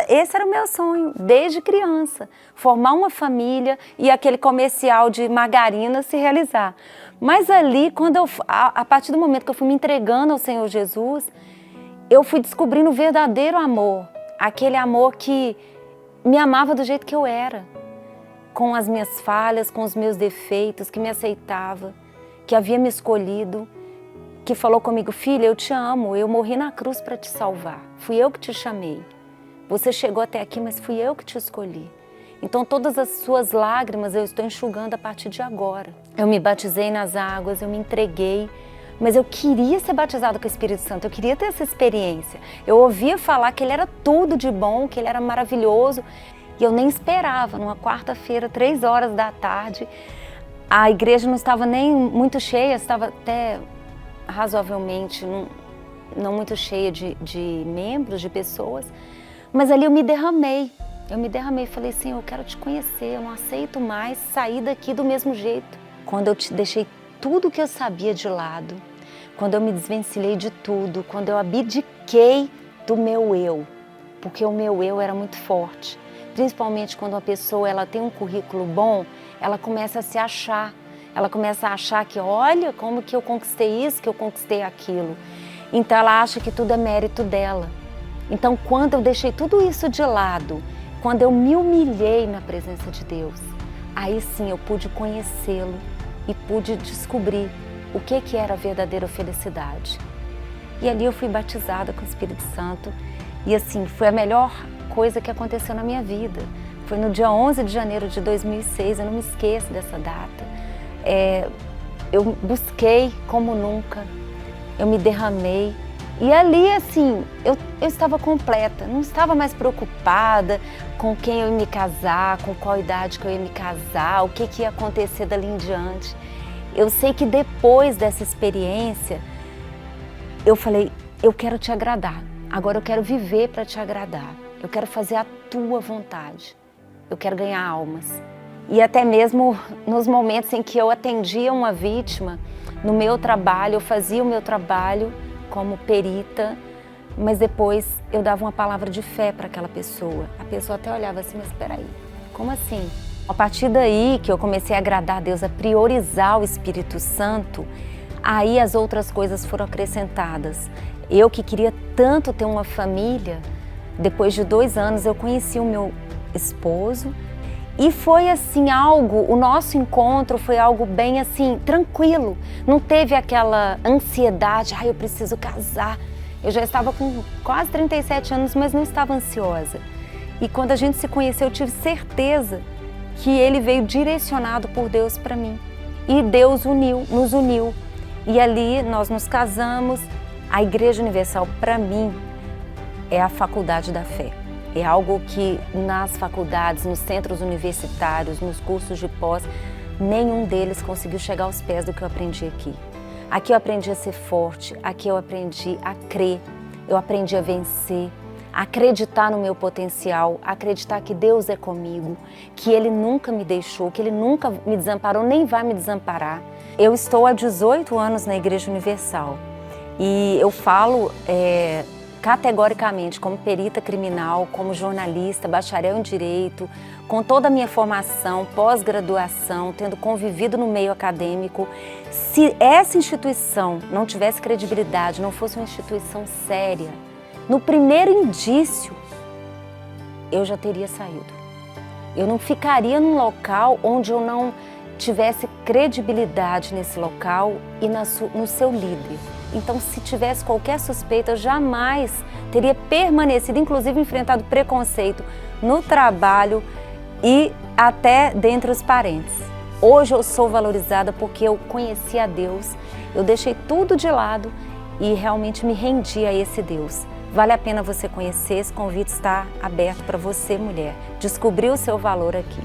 Esse era o meu sonho, desde criança, formar uma família e aquele comercial de margarina se realizar. Mas ali, a partir do momento que eu fui me entregando ao Senhor Jesus, eu fui descobrindo o verdadeiro amor, aquele amor que me amava do jeito que eu era, com as minhas falhas, com os meus defeitos, que me aceitava, que havia me escolhido, que falou comigo: filha, eu te amo, eu morri na cruz para te salvar, fui eu que te chamei. Você chegou até aqui, mas fui eu que te escolhi. Então todas as suas lágrimas eu estou enxugando a partir de agora. Eu me batizei nas águas, eu me entreguei, mas eu queria ser batizada com o Espírito Santo, eu queria ter essa experiência. Eu ouvia falar que ele era tudo de bom, que ele era maravilhoso, e eu nem esperava. Numa quarta-feira, 3h da tarde, a igreja não estava nem muito cheia, estava até razoavelmente não muito cheia de membros, de pessoas. Mas ali eu me derramei, falei: Senhor, eu quero te conhecer, eu não aceito mais sair daqui do mesmo jeito. Quando eu deixei tudo que eu sabia de lado, quando eu me desvencilhei de tudo, quando eu abdiquei do meu eu, porque o meu eu era muito forte. Principalmente quando uma pessoa ela tem um currículo bom, ela começa a se achar, ela começa a achar que olha como que eu conquistei isso, que eu conquistei aquilo. Então ela acha que tudo é mérito dela. Então, quando eu deixei tudo isso de lado, quando eu me humilhei na presença de Deus, aí sim eu pude conhecê-lo e pude descobrir o que era a verdadeira felicidade. E ali eu fui batizada com o Espírito Santo e assim, foi a melhor coisa que aconteceu na minha vida. Foi no dia 11 de janeiro de 2006, eu não me esqueço dessa data. Eu busquei como nunca, eu me derramei. E ali, assim, eu estava completa, não estava mais preocupada com quem eu ia me casar, com qual idade que eu ia me casar, o que ia acontecer dali em diante. Eu sei que depois dessa experiência, eu falei, eu quero te agradar, agora eu quero viver para te agradar, eu quero fazer a tua vontade, eu quero ganhar almas. E até mesmo nos momentos em que eu atendia uma vítima, no meu trabalho, eu fazia o meu trabalho como perita, mas depois eu dava uma palavra de fé para aquela pessoa. A pessoa até olhava assim, mas espera aí, como assim? A partir daí que eu comecei a agradar a Deus, a priorizar o Espírito Santo, aí as outras coisas foram acrescentadas. Eu que queria tanto ter uma família, depois de 2 anos eu conheci o meu esposo e foi assim o nosso encontro foi algo bem assim, tranquilo. Não teve aquela ansiedade, eu preciso casar. Eu já estava com quase 37 anos, mas não estava ansiosa. E quando a gente se conheceu, eu tive certeza que ele veio direcionado por Deus para mim. E Deus nos uniu. E ali nós nos casamos. A Igreja Universal, para mim, é a faculdade da fé. É algo que nas faculdades, nos centros universitários, nos cursos de pós, nenhum deles conseguiu chegar aos pés do que eu aprendi aqui. Aqui eu aprendi a ser forte, aqui eu aprendi a crer, eu aprendi a vencer, a acreditar no meu potencial, acreditar que Deus é comigo, que Ele nunca me deixou, que Ele nunca me desamparou, nem vai me desamparar. Eu estou há 18 anos na Igreja Universal e eu falo categoricamente como perita criminal, como jornalista, bacharel em Direito, com toda a minha formação, pós-graduação, tendo convivido no meio acadêmico, se essa instituição não tivesse credibilidade, não fosse uma instituição séria, no primeiro indício, eu já teria saído. Eu não ficaria num local onde eu não tivesse credibilidade nesse local e no seu líder. Então, se tivesse qualquer suspeita, eu jamais teria permanecido, inclusive enfrentado preconceito no trabalho e até dentre os parentes. Hoje eu sou valorizada porque eu conheci a Deus, eu deixei tudo de lado e realmente me rendi a esse Deus. Vale a pena você conhecer, esse convite está aberto para você, mulher, descobrir o seu valor aqui.